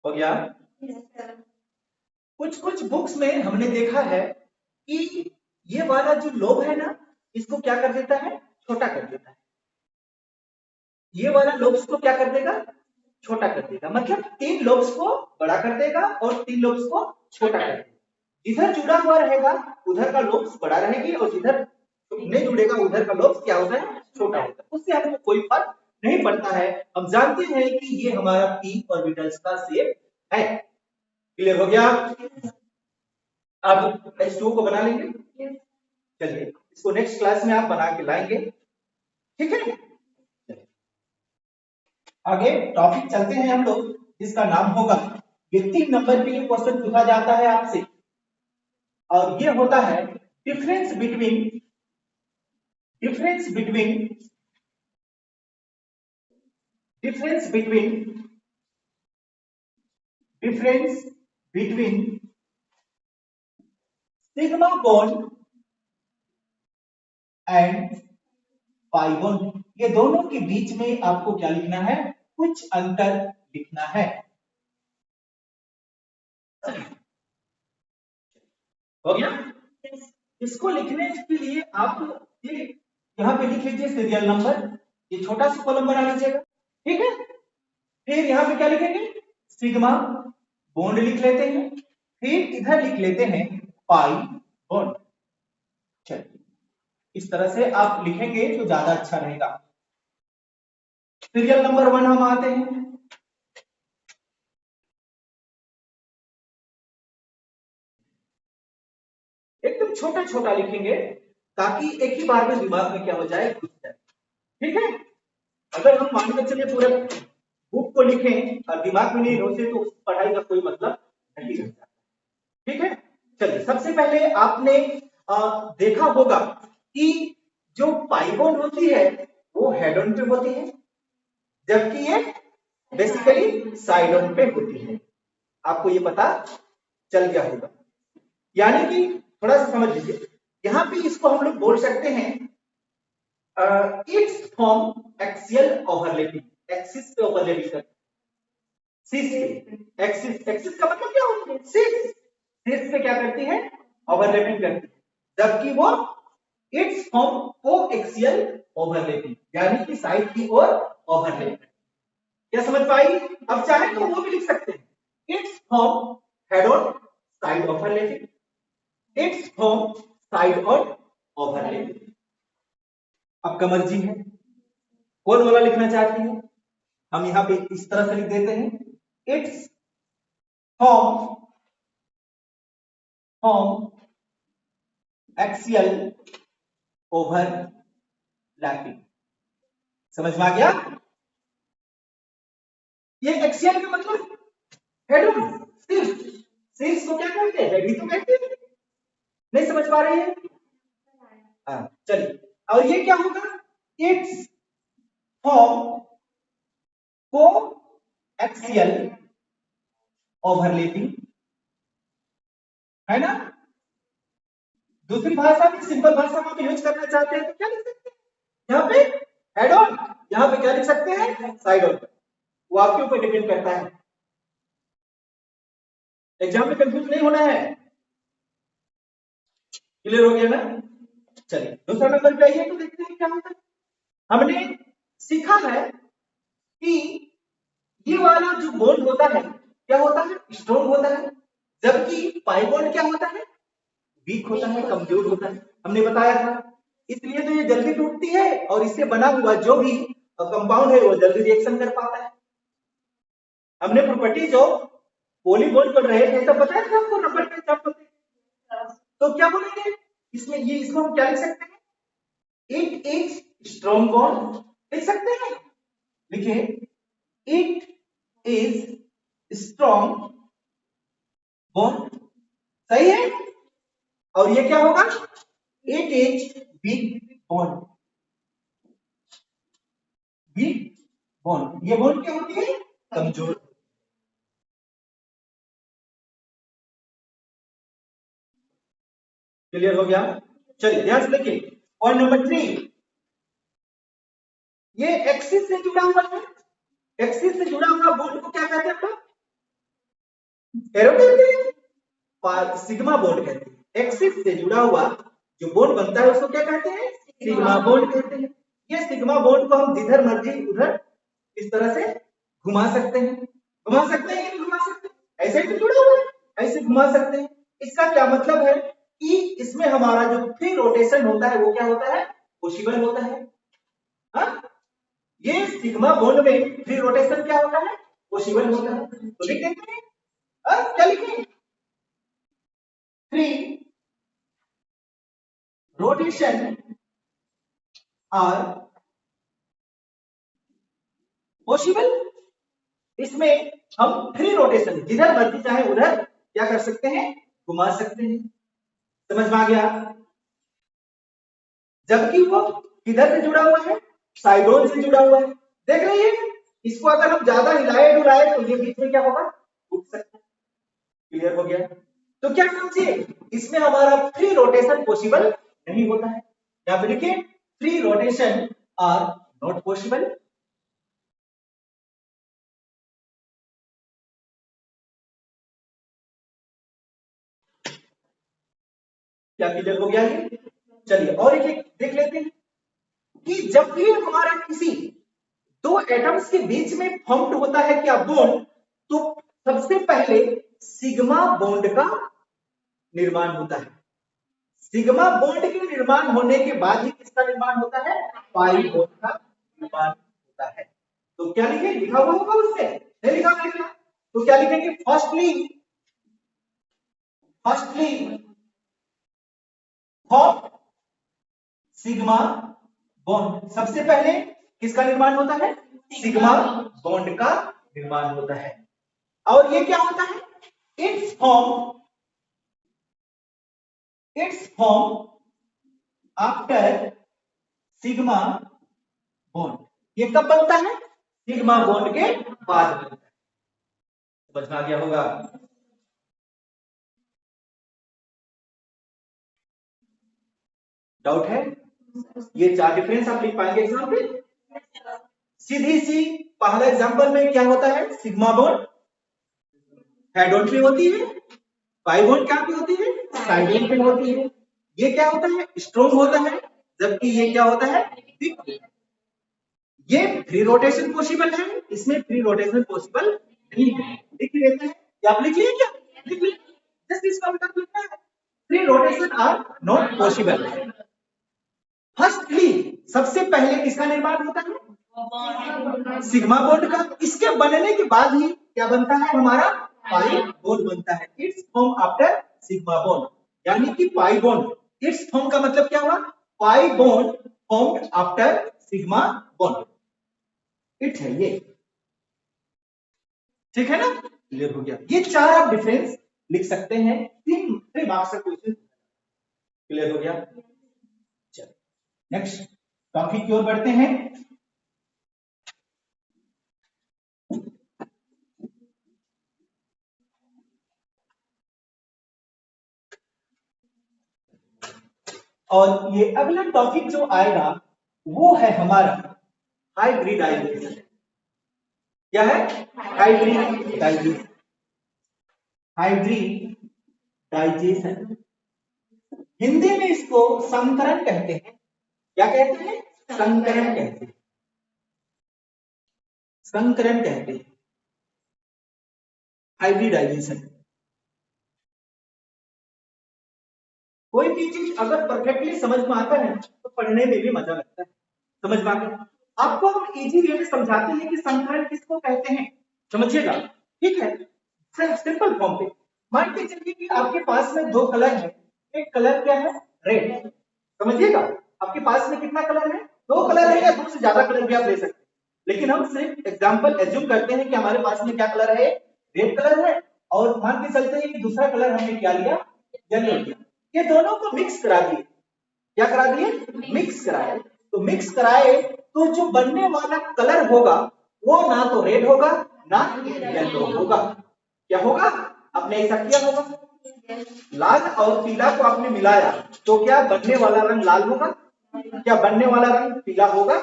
S1: हो गया। कुछ कुछ बुक्स में हमने देखा है कि ये वाला जो लोब है ना, इसको क्या कर देता है, छोटा कर देता है। ये वाला लोब्स को क्या कर देगा, छोटा कर देगा। मतलब 3 लोब्स को बड़ा कर देगा और 3 लोब्स को छोटा कर देगा। जिधर जुड़ा हुआ रहेगा उधर का लोब्स बड़ा रहेगी और जिधर नहीं जुड़ेगा उधर का लोब्स क्या होता है, छोटा होता है। उससे हमको कोई फर्क नहीं पड़ता है। हम जानते हैं कि ये हमारा p ऑर्बिटल्स का शेप है। क्लियर हो गया। अब H2O को बना लेंगे। चलिए इसको नेक्स्ट क्लास में आप बना के लाएंगे, ठीक है। आगे टॉपिक चलते हैं हम लोग, जिसका नाम होगा, ये 3 नंबर पे ये क्वेश्चन पूछा जाता है आपसे और ये होता है difference between difference between sigma bond and pi bond. ये दोनों के बीच में आपको क्या लिखना है, कुछ अंतर लिखना है। हो गया। इसको लिखने के लिए आप ये यहाँ पे लिख लीजिए सीरियल नंबर, ये छोटा सा कॉलम बना लीजिएगा, ठीक है। फिर यहाँ पे क्या लिखेंगे, सिग्मा बॉन्ड लिख लेते हैं, फिर इधर लिख लेते हैं पाई बॉन्ड। चलिए इस तरह से आप लिखेंगे तो ज्यादा अच्छा रहेगा। सीरियल नंबर 1 हम आते हैं। एकदम छोटा छोटा लिखेंगे ताकि एक ही बार में दिमाग में क्या हो जाए, घुस जाए, ठीक है। अगर हम मान के चलिए पूरे बुक को लिखें और दिमाग में नहीं घुसे तो उस पढ़ाई का कोई मतलब नहीं रहता, ठीक है। चलिए सबसे पहले आपने देखा होगा कि जो पाई बॉन्ड होती है वो हेड ऑन पे होती है, जबकि ये बेसिकली साइड ऑन पे होती है। आपको ये पता चल गया होगा, यानी कि थोड़ा सा समझ लीजिए। यहां पे इसको हम लोग बोल सकते हैं it's form axial overlapping, axis पे ओवरलैपिंग करती है, सिस पे। एक्सिस का मतलब क्या होता है, सिस पे क्या करती है, ओवरलैपिंग करती है, जबकि वो इट्स फॉर्म को एक्सियल ओवरलैपिंग, यानी कि साइड की ओर ओवरलैप। क्या समझ पाई। अब चाहे तो वो भी लिख सकते हैं, it's form head on side overlapping, it's form side on overlapping. आपका मर्जी है कौन वाला लिखना चाहती है। हम यहां पे इस तरह से लिख देते हैं, इट्स फॉर्म एक्सियल ओवरलैपिंग। समझ में आ गया। ये एक्सियल का मतलब हेड ऑन, शीर्ष को क्या कहते हैं, हेड ही तो कहते हैं। नहीं समझ पा रहे हैं। हाँ चलिए, और ये क्या होगा, इट्स फॉर्म को एक्सियल ओवरलैपिंग, है ना। दूसरी भाषा में, सिंपल भाषा में यूज करना चाहते हैं तो क्या लिख सकते हैं, यहाँ पे हेड ऑन, यहाँ पे क्या लिख सकते हैं, साइड ऑन। वो आपके ऊपर डिपेंड करता है, एग्जाम में कंफ्यूज नहीं होना है। क्लियर हो गया ना। चलिए दूसरा नंबर पे आइए तो देखते हैं क्या होता है। हमने सीखा है कि ये वाला जो बॉन्ड होता है क्या होता है, स्ट्रॉन्ग होता है, जबकि पाई बॉन्ड क्या होता है, वीक होता है, कमजोर होता है। हमने बताया था, इसलिए तो ये जल्दी टूटती है और इससे बना हुआ जो भी कंपाउंड है वो जल्दी रिएक्शन कर पाता है। हमने प्रॉपर्टीज ऑफ पॉली बॉन्ड पढ़ रहे थे तब बताया था आपको, रबर के चार्ट होते हैं। तो क्या बोलेंगे इसमें, ये इसको हम क्या लिख सकते हैं, इट इज स्ट्रॉन्ग बॉन्ड लिख सकते हैं। लिखिए इट इज स्ट्रॉन्ग बॉन्ड, सही है। और ये क्या होगा, it is weak bond, weak bond. ये बॉन्ड क्या होती है, कमजोर। क्लियर हो गया। चलिए ध्यान से देखिए, पॉइंट नंबर 3, ये एक्सिस से जुड़ा हुआ है, एक्सिस से जुड़ा हुआ बॉन्ड को क्या कहते हैं हम लोग, एरो कहते हैं, सिग्मा बॉन्ड कहते हैं। एक्सिस से जुड़ा हुआ जो बॉन्ड बनता है उसको क्या कहते हैं? सिग्मा बॉन्ड कहते हैं। ये सिग्मा बॉन्ड को हम जिधर मर्जी उधर इस तरह से घुमा सकते हैं। घुमा सकते हैं कि नहीं घुमा सकते? ऐसे ही तो जुड़ा हुआ है, ऐसे घुमा सकते हैं। इसका क्या मतलब है कि इसमें हमारा जो फ्री रोटेशन होता है वो क्या होता है? पॉसिबल होता है। हाँ, ये सिग्मा बॉन्ड में फ्री रोटेशन क्या होता है? पॉसिबल होता है। तो लिख देते हैं, क्या लिखें? Free rotation are possible. इसमें हम फ्री रोटेशन जिधर मर्जी चाहे उधर क्या कर सकते हैं? घुमा सकते हैं। समझ में आ गया? जबकि वो किधर से जुड़ा हुआ है? साइडोन से जुड़ा हुआ है। देख रहे हैं, इसको अगर हम ज्यादा हिलाए डुलाए तो ये बीच में क्या होगा? उठ सकता है। क्लियर हो गया? तो क्या समझिए, इसमें हमारा फ्री रोटेशन पॉसिबल नहीं होता है। या फिर लिखिए, free rotation are not possible. क्या क्लियर हो गया ये? चलिए और एक देख लेते हैं कि जब भी हमारा किसी दो एटम्स के बीच में फॉर्म्ड होता है क्या बॉन्ड, तो सबसे पहले सिग्मा बॉन्ड का निर्माण होता है। सिग्मा बॉन्ड के निर्माण होने के बाद ही किसका निर्माण होता है? पाई बॉन्ड का निर्माण होता है। तो क्या लिखे? लिखा हुआ होगा उससे, नहीं लिखा हुआ है? तो क्या लिखेंगे? Firstly form sigma bond. सबसे पहले किसका निर्माण होता है? सिग्मा बॉन्ड का निर्माण होता है। और ये क्या होता है? It's form after sigma bond. ये कब बनता है? सिग्मा बॉन्ड के बाद बनता है। समझ में आ गया होगा? डाउट है? ये चार डिफरेंस आप लिख पाएंगे एग्जाम पे? सीधी सी पहला एग्जांपल में क्या होता है? सिग्मा बॉन्ड हेड ऑन पे होती है, पाई बॉन्ड क्या पे होती है? साइड ऑन पे होती है। ये क्या होता है? स्ट्रॉन्ग होता है, जबकि ये क्या होता है? वीक। ये फ्री रोटेशन पॉसिबल है, इसमें फ्री रोटेशन पॉसिबल नहीं है। लिख लेते हैं, या आप लिख लिए क्या? लिख लीजिए, जस्ट इसका मतलब लिखना है, free rotation are not possible. Firstly सबसे पहले किसका निर्माण होता है? सिग्मा बॉन्ड का। इसके बनने के बाद ही क्या बनता है हमारा? पाई बॉन्ड बनता है। It's form after sigma bond, यानी कि पाई बॉन्ड। इट्स फॉर्म का मतलब क्या हुआ? Pi bond formed after sigma bond. It है ये, ठीक है ना? क्लियर हो गया? ये चार आप डिफरेंस लिख सकते हैं, 3 मार्क्स का क्वेश्चन। क्लियर हो गया? चलो नेक्स्ट टॉपिक की ओर बढ़ते हैं। और ये अगला टॉपिक जो आएगा वो है हमारा हाइब्रिडाइजेशन। क्या है? हाइब्रिडाइजेशन। हाइब्रिडाइजेशन हिंदी में इसको संकरण कहते हैं। क्या कहते हैं? संकरण कहते हैं। संकरण कहते हैं हाइब्रिडाइजेशन। कोई भी चीज अगर परफेक्टली समझ में आता है तो पढ़ने में भी मजा लगता है। समझ में आ गया? आपको हम इजी वे में समझाते हैं कि संकरण किसको कहते हैं, समझिएगा। ठीक है, सिंपल फॉर्म पे मान के चलिए कि आपके पास में दो कलर है। एक कलर क्या है? रेड। समझिएगा, आपके पास में कितना कलर है? दो कलर है, या दो से ज्यादा कलर भी आप ले सकते हैं, लेकिन हम सिर्फ एग्जांपल एज्यूम करते हैं कि हमारे पास में क्या कलर है? रेड कलर है। और मान के चलते हैं कि दूसरा कलर हमने क्या लिया? येलो लिया। ये दोनों को मिक्स करा दिए। क्या करा दिए? मिक्स कराए। तो मिक्स कराए तो जो बनने वाला कलर होगा वो ना तो रेड होगा ना येलो होगा। क्या होगा? आपने ऐसा किया होगा, लाल और पीला को आपने मिलाया तो क्या बनने वाला रंग लाल होगा? क्या बनने वाला रंग पीला होगा?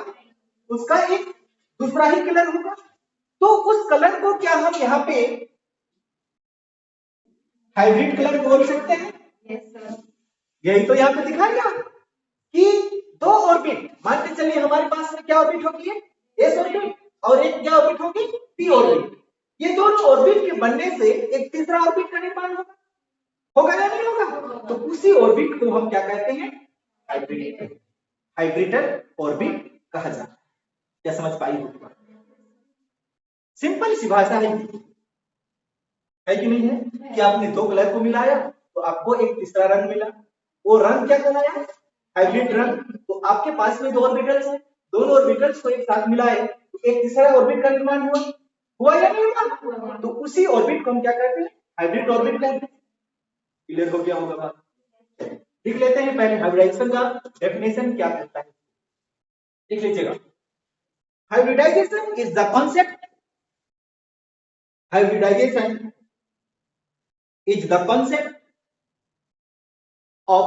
S1: उसका एक दूसरा ही कलर होगा। तो उस कलर को क्या हम यहाँ पे हाइब्रिड कलर बोल सकते हैं? यही तो यहाँ पे दिखाया कि दो ऑर्बिट, मान के चलिए हमारे पास में क्या ऑर्बिट होगी है, एस ऑर्बिट, और एक क्या ऑर्बिट होगी, पी ऑर्बिट। ये दोनों ऑर्बिट के बनने से एक तीसरा ऑर्बिट का निर्माण होगा, होगा या नहीं होगा? तो उसी ऑर्बिट को हम क्या कहते हैं, हाइब्रिड, हाइब्रिडल ऑर्बिट कहा जाता है। क्या समझ पाई होगी? सिंपल सी भाषा है कि नहीं है कि आपने दो कलर को मिलाया तो आपको एक तीसरा रंग मिला, वो रंग क्या कहलाया, हाइब्रिड रंग। तो आपके पास में दो ऑर्बिटल्स हैं, दोनों ऑर्बिटल्स को एक साथ मिलाए तो एक तीसरा ऑर्बिट का निर्माण हुआ, हुआ या नहीं हुआ? तो उसी ऑर्बिट को हम क्या कहते हैं, हाइब्रिड ऑर्बिट कहते हैं। क्लियर हो गया होगा बात? लिख लेते हैं पहले हाइब्रिडाइजेशन का डेफिनेशन क्या कहता है, लिख लीजिएगा। Hybridization is the concept, hybridization is the concept of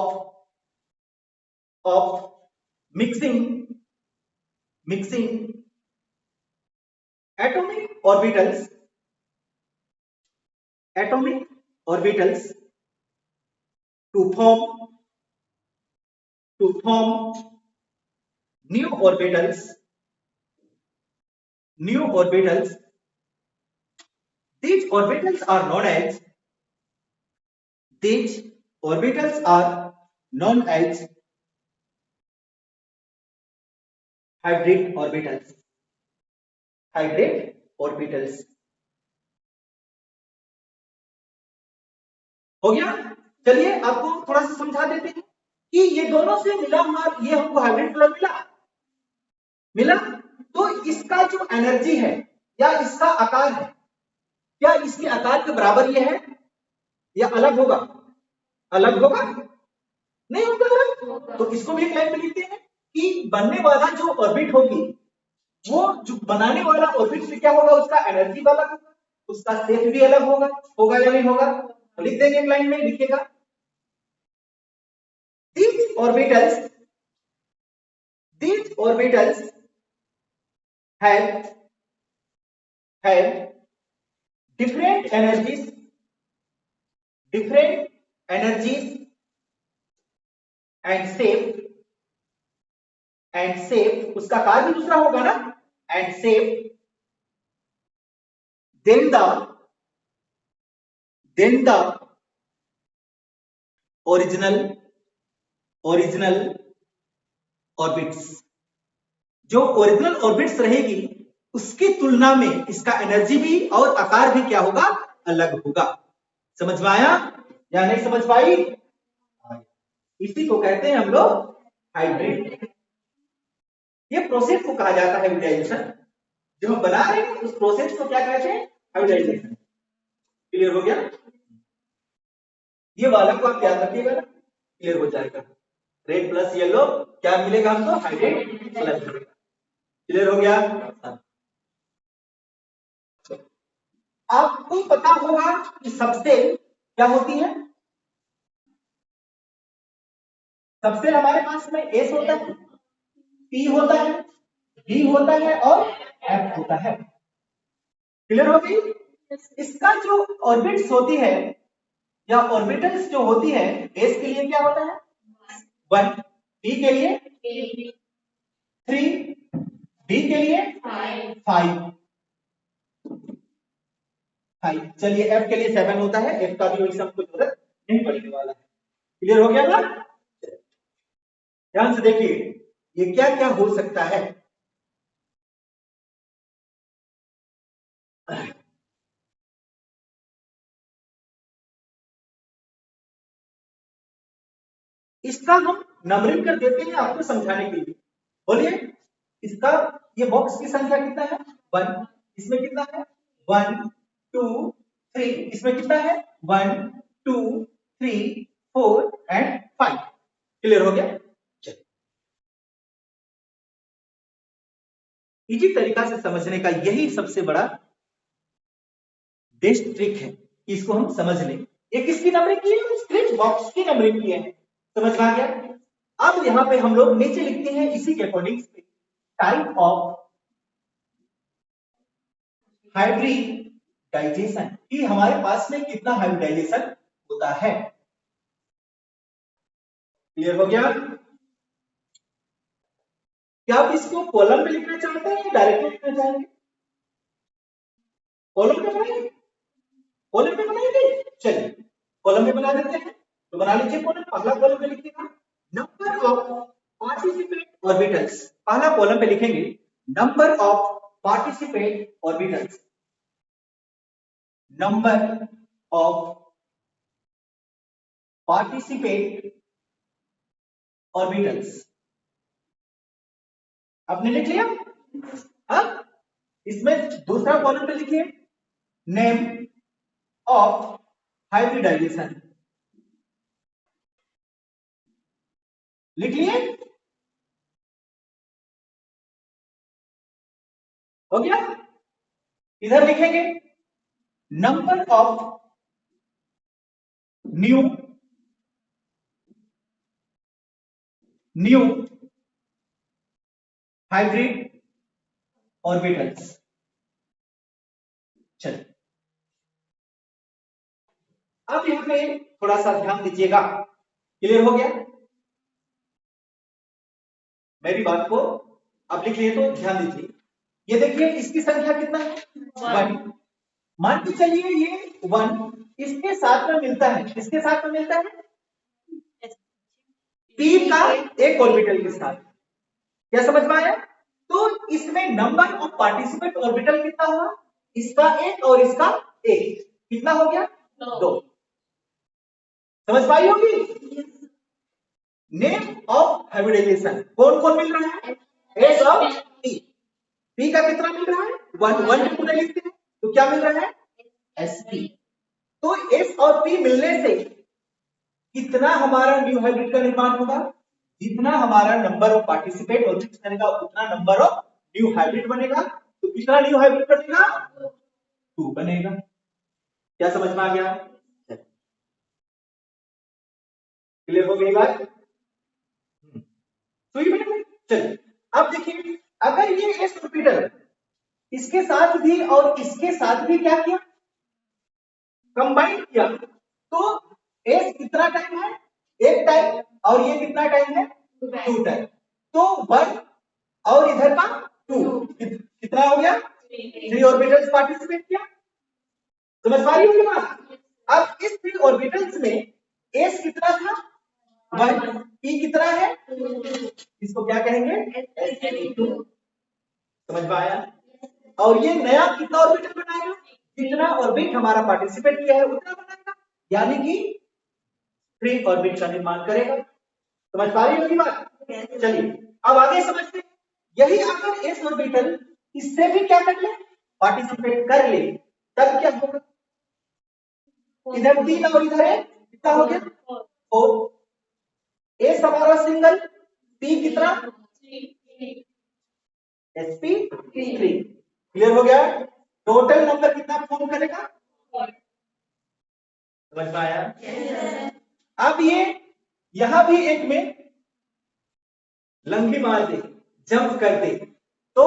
S1: mixing atomic orbitals to form new orbitals. These orbitals are known as hybrid orbitals. हो गया? चलिए आपको थोड़ा सा समझा देते हैं कि ये दोनों से मिला हुआ ये हमको हाइब्रिड कलर मिला तो इसका जो एनर्जी है या इसका आकार है, क्या इसके आकार के बराबर ये है या अलग होगा? अलग होगा? नहीं होगा। तो इसको भी एक लाइन में लिखते हैं कि बनने वाला जो ऑर्बिट होगी वो जो बनाने वाला ऑर्बिट से क्या होगा, उसका एनर्जी वाला होगा, उसका शेप भी अलग होगा, होगा या नहीं होगा? तो लिख देंगे एक लाइन में, लिखिएगा these orbitals have different energies and shape, उसका कार्य भी दूसरा होगा ना, and shape then the original orbits, जो ओरिजिनल ऑर्बिट्स रहेगी उसकी तुलना में इसका एनर्जी भी और आकार भी क्या होगा, अलग होगा। समझ में आया या नहीं समझ पाई? इसी को कहते हैं हम लोग हाइब्रिड। ये प्रोसेस को कहा जाता है हाइब्रिडाइजेशन, जो हम बना रहे हैं उस प्रोसेस को क्या कहते हैं, हाइब्रिडाइजेशन। क्लियर हो गया? ये वाला को आप याद रखिएगा, क्लियर हो जाएगा। रेड प्लस येलो क्या मिलेगा हमको, हाइब्रिड कलर। क्लियर हो गया? आपको पता होगा कि सबसेल क्या होती है, सबसेल हमारे पास में एस होता है, पी होता है, डी होता है और एफ होता है। क्लियर हो गई? इसका जो ऑर्बिट्स होती है या ऑर्बिटल्स जो होती है, एस के लिए क्या होता है 1, पी के लिए 3, डी के लिए 5, चलिए एफ के लिए 7 होता है, एफ का भी वैसे हमको जरूरत नहीं पड़ने वाला है। क्लियर हो गया ना? ध्यान से देखिए ये क्या क्या हो सकता है। इसका हम नंबरिंग कर देते हैं आपको समझाने के लिए। बोलिए इसका ये बॉक्स की संख्या कितना है 1, इसमें कितना है 1 2 3, इसमें कितना है 1 2 3 4 एंड 5। क्लियर हो गया? चलिए इजी तरीका से समझने का यही सबसे बड़ा बेस्ट ट्रिक है, इसको हम समझ लें। ये किसकी नंबरिंग की है, स्क्रिप्ट बॉक्स की नंबरिंग की है। समझ में आ गया? अब यहां पे हम लोग नीचे लिखते हैं इसी के अकॉर्डिंग टाइप ऑफ हाइब्रिडाइजेशन कि हमारे पास में कितना हाइब्रिडाइजेशन होता है। क्लियर हो गया? क्या आप इसको कॉलम में लिखना चाहते हैं या डायरेक्टली लिखना चाहेंगे? कॉलम में बनाएंगे? कॉलम में बनाएंगे, चलिए कॉलम में बना देते हैं। तो बना लीजिए कॉलम। पहला कॉलम में लिखिएगा नंबर ऑफ पार्टिसिपेट ऑर्बिटल्स। पहला कॉलम पे लिखेंगे number of participate orbitals. Number of participate orbitals. आपने लिख लिया? हाँ, इसमें दूसरा कॉलम पे लिखिए नेम ऑफ हाइब्रिडाइजेशन। लिख लिए? हो गया? इधर लिखेंगे number of new hybrid orbitals. चलिए अब यहां पे थोड़ा सा ध्यान दीजिएगा। क्लियर हो गया? मेरी बात को आप लिख लिए तो ध्यान दीजिए। ये देखिए इसकी संख्या कितना है? 1। मान के चलिए ये 1 इसके साथ में मिलता है। किसके साथ में मिलता है? पी का एक ऑर्बिटल के साथ। क्या समझ में आया? तो इसमें नंबर ऑफ पार्टिसिपेट ऑर्बिटल कितना हुआ? इसका एक और इसका एक। कितना हो गया? 2। समझ पाई होगी? नेम ऑफ हाइब्रिडाइजेशन कौन कौन मिल रहा है? एस और पी। पी का कितना मिल रहा है? 1। 1 भी पूरा लिखते हैं तो क्या मिल रहा है? S P. तो एस और पी मिलने से कितना हमारा न्यू हाइब्रिड का निर्माण होगा? जितना हमारा नंबर ऑफ पार्टिसिपेट और बनेगा उतना नंबर ऑफ न्यू हाइब्रिड बनेगा। तो कितना न्यू हाइब्रिड बनेगा? 2 बनेगा। क्या समझ में आ गया? क्लियर हो गई बात? तो ये बनेगा। चलिए अब देखिए अगर ये एस ऑर्बिटल इसके साथ भी और इसके साथ भी क्या किया? कंबाइन किया तो एस कितना टाइम है? एक टाइम। और ये कितना टाइम है? 2 टाइम। तो 1 और इधर का 2 कितना हो गया? 3 ऑर्बिटल्स पार्टिसिपेट किया। समझ पा रही होगी बात? अब इस 3 ऑर्बिटल्स में एस कितना था? 1। पी कितना है? इसको क्या कहेंगे? sp2। समझ में आया? और ये नया कितना ऑर्बिटल बनाएगा? जितना ऑर्बिट हमारा पार्टिसिपेट किया है उतना बनाएगा, यानी कि 3 ऑर्बिट का निर्माण करेगा। समझ पा रही होगी बात? चलिए अब आगे समझते हैं। यही अगर एस ऑर्बिटल इससे भी क्या कर ले? पार्टिसिपेट कर ले तब क्या होगा? इधर 3 और इधर 1 कितना हो गया? 4। एस हमारा सिंगल, पी कितना? sp3। क्लियर हो गया? टोटल नंबर कितना फॉर्म करेगा? समझ में आया? अब ये यहां भी एक में लंबी मार दे, जंप कर दे तो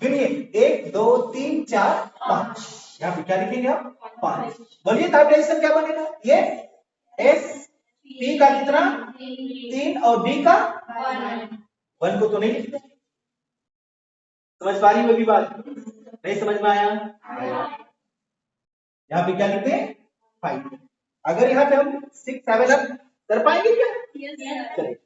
S1: गिनिए 1 2 3 4 5। यहां पे क्या लिखेंगे आप? 5। बोलिए हाइब्रिडाइजेशन क्या बनेगा? ये एस पी का कितना? 3 और डी का 1 को तो नहीं लिखते। समझ पा रही होगी बात? नहीं समझ में आया? यहाँ पे क्या लिखते हैं? 5। अगर यहाँ पे हम 6 7 अप कर पाएंगे क्या? चलिए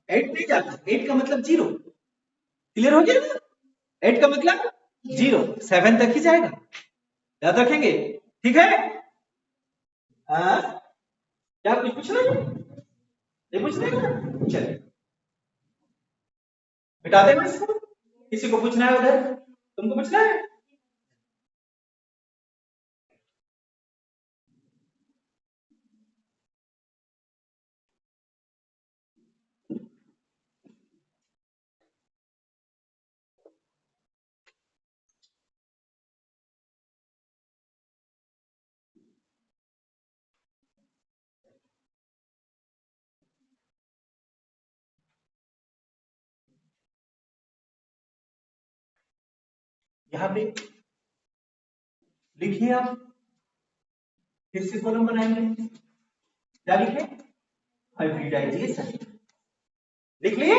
S1: 8 नहीं जाता। 8 का मतलब 0। क्लियर हो गया ना? 8 का मतलब 0। 7 तक ही जाएगा। याद रखेंगे? ठीक है? हाँ, क्या कुछ पूछना है? नहीं पूछना है? चलिए मिटा देना इसको। किसी को पूछना है उधर? तुमको पूछना है? यहां पे लिखिए आप, फिर से कॉलम बनाएंगे, क्या लिखे? हाइब्रिडाइजेशन। लिख लिए?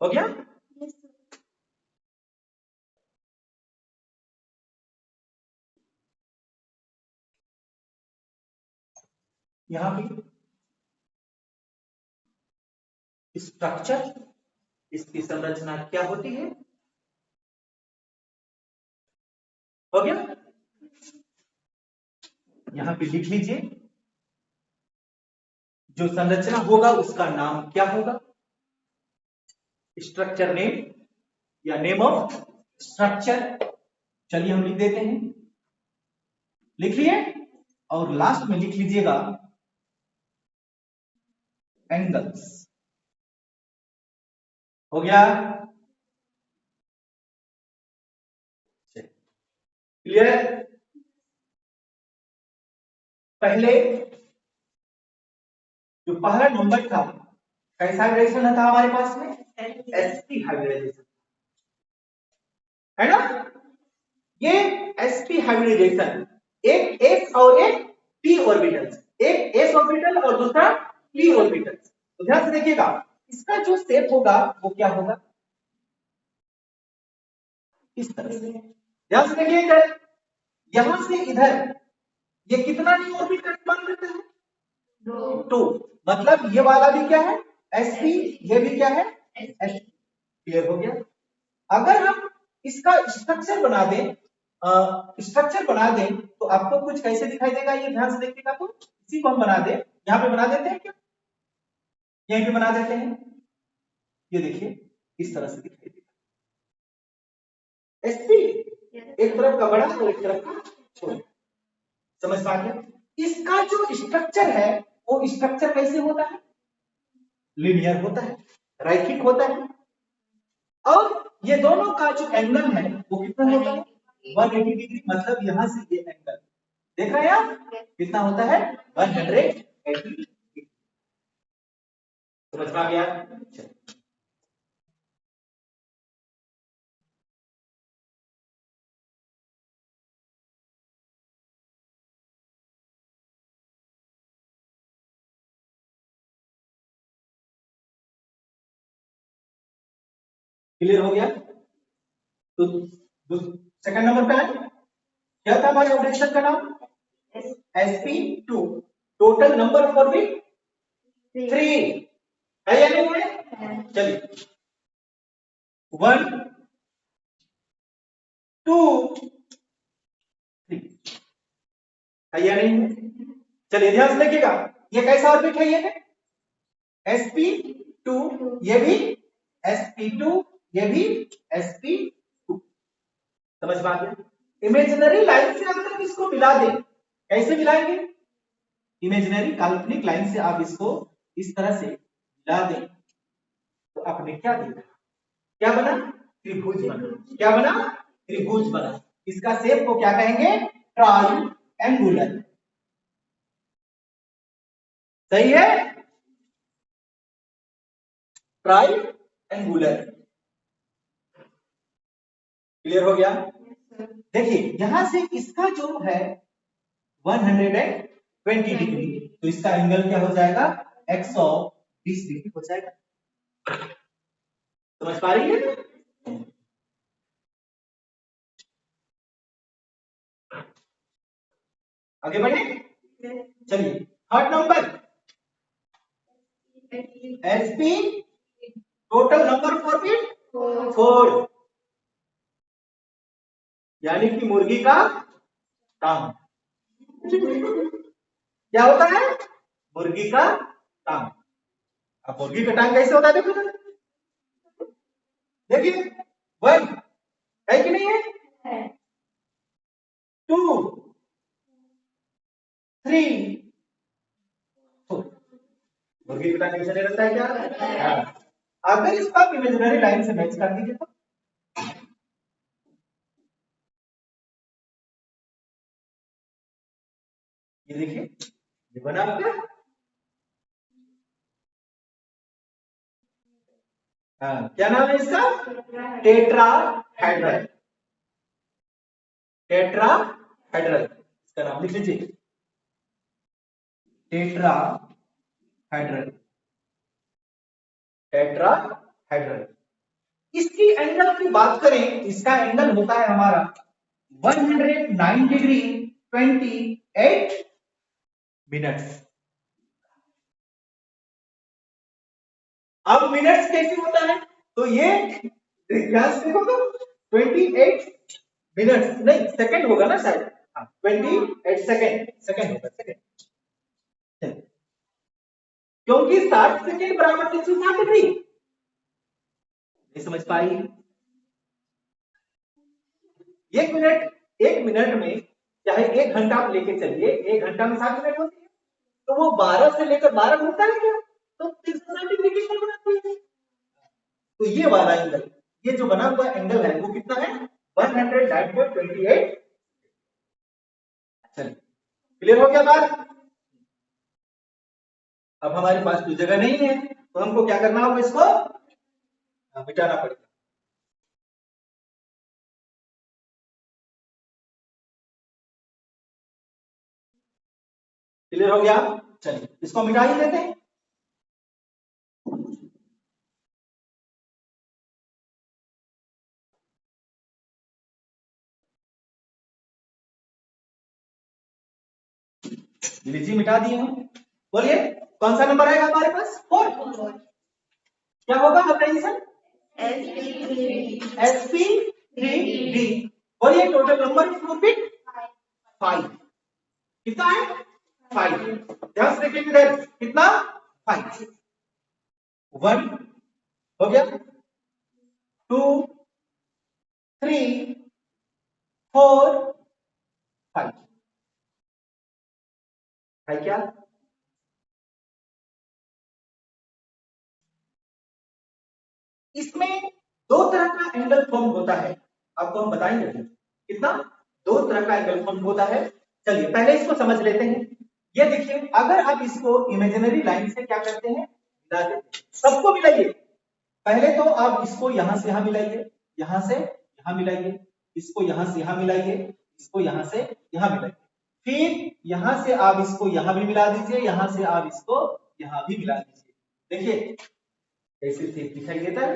S1: हो गया? यहां पे स्ट्रक्चर, इसकी संरचना क्या होती है? हो गया? यहां पे लिख लीजिए, जो संरचना होगा उसका नाम क्या होगा? स्ट्रक्चर नेम या नेम ऑफ स्ट्रक्चर। चलिए हम लिख देते हैं, लिख लिए, और लास्ट में लिख लीजिएगा एंगल्स। हो गया? क्लियर? पहले जो पहला नंबर था, कैसा हाइब्रिडाइजेशन था हमारे पास में? sp हाइब्रिडाइजेशन, है ना? ये sp हाइब्रिडाइजेशन, एक s और एक p ऑर्बिटल, एक s ऑर्बिटल और दूसरा p ऑर्बिटल। तो ध्यान से देखिएगा, इसका जो शेप होगा वो क्या होगा? इस तरह से। ध्यान से देखिए इधर, यहां से इधर ये कितना न्यू ऑर्बिट का निर्माण करता है? 2। मतलब ये वाला भी क्या है? sp, ये भी क्या है? sp। क्लियर हो गया? अगर हम इसका स्ट्रक्चर बना दें, स्ट्रक्चर बना दें तो आपको कुछ कैसे दिखाई देगा, ये ध्यान से देखिएगा। तो इसी को हम बना दें, यहां पे बना देते हैं क्या? यहीं पे बना देते हैं, ये देखिए इस तरह से दिखाई देगा। sp एक तरफ का बड़ा और एक तरफ का छोटा, समझ पा गया? इसका जो स्ट्रक्चर है वो स्ट्रक्चर कैसे होता है? लीनियर होता है, रैखिक होता है, और ये दोनों का जो एंगल है वो कितना होता है? 180 डिग्री। मतलब यहां से ये एंगल देख रहे हैं आप, कितना होता है? 180 डिग्री। समझ में आ गया? क्लियर हो गया? तो सेकंड नंबर पे है, क्या था हमारे ऑब्जेक्शन का नाम? sp2। Total number of orbit 3 है या नहीं है? चलिए 1 2 3 है या नहीं है? चलिए ध्यान से देखिएगा, ये कैसा ऑर्बिट है? ये sp2, ये भी sp2, ये भी sp2। समझ पा गए? इमेजिनरी लाइन से अगर इसको मिला दें, कैसे मिलाएंगे? इमेजिनरी काल्पनिक लाइन से आप इसको इस तरह से मिला दें तो आपने क्या देखा? क्या बना? त्रिभुज बना। क्या बना? त्रिभुज बना। इसका शेप को क्या कहेंगे? ट्रायंगुलर। सही है? ट्रायंगुलर। क्लियर हो गया? देखिए यहां से इसका जो है 120 डिग्री, तो इसका एंगल क्या हो जाएगा? 120 डिग्री हो जाएगा। समझ पा रही है? आगे बढ़े, चलिए third number, SP total number of orbit 4, यानी कि मुर्गी का टांग। क्या होता है? मुर्गी का टांग। अब मुर्गी का टांग कैसे होता है? देखो देखिए, 1 है कि नहीं है? 2 3 4। मुर्गी का टांग कैसे नहीं रहता है? क्या? हाँ। अगर इसको आप इमेजिनरी लाइन से मैच कर दीजिए तो ये देखिए, ये बना आपका हाँ, क्या नाम है इसका? टेट्राहेड्रल। टेट्राहेड्रल इसका नाम लिख लीजिए, टेट्राहेड्रल। टेट्राहेड्रल। इसकी एंगल की बात करें, इसका एंगल होता है हमारा 109 डिग्री 28 मिनट्स। अब मिनट्स कैसे होता है? तो ये ध्यान से देखो तो 28 मिनट्स नहीं, सेकंड होगा ना शायद। हाँ, 28 सेकंड, सेकंड होगा, सेकंड। क्योंकि 60 सेकंड बराबर 360 डिग्री। नहीं समझ पाई? एक मिनट में चाहे 1 घंटा आप लेके चलिए, 1 घंटा में 60 मिनट होती है, तो वो 12 से लेकर 12 घंटा है क्या? तो 360 डिग्री की एंगल बनाती है। तो ये वाला एंगल, ये जो बना हुआ एंगल है वो कितना है? 109.28। चलिए, क्लियर हो गया बात? अब हमारे पास तो जगह नहीं है, तो हमको क्या करना होगा? इसको मिटाना पड़ेगा। क्लियर हो गया? चलिए, इसको मिटा ही देते हैं। लीजिए, मिटा दिए हम। बोलिए, कौन सा नंबर आएगा हमारे पास? 4। क्या होगा बताइए सर? sp3d। बोलिए, टोटल नंबर इज रिपीट 5। कितना है? 5। ध्यान से देखिए इधर, कितना? 5। 1 हो गया, 2 3 4 5 है क्या? इसमें दो तरह का एंगल फॉर्म होता है, आपको हम बताएंगे कितना। दो तरह का एंगल फॉर्म होता है। चलिए पहले इसको समझ लेते हैं। ये देखिए, अगर आप इसको इमेजिनरी लाइन से क्या करते हैं? मिला देते हैं। सबको मिलाइए। पहले तो आप इसको यहां से यहां मिलाइए, यहां से यहां मिलाइए, इसको यहां से यहां मिलाइए, इसको यहां से यहां मिलाइए। फिर यहां से आप इसको यहां भी मिला दीजिए, यहां से आप इसको यहां भी मिला दीजिए। देखिए कैसे दिखाई देता है।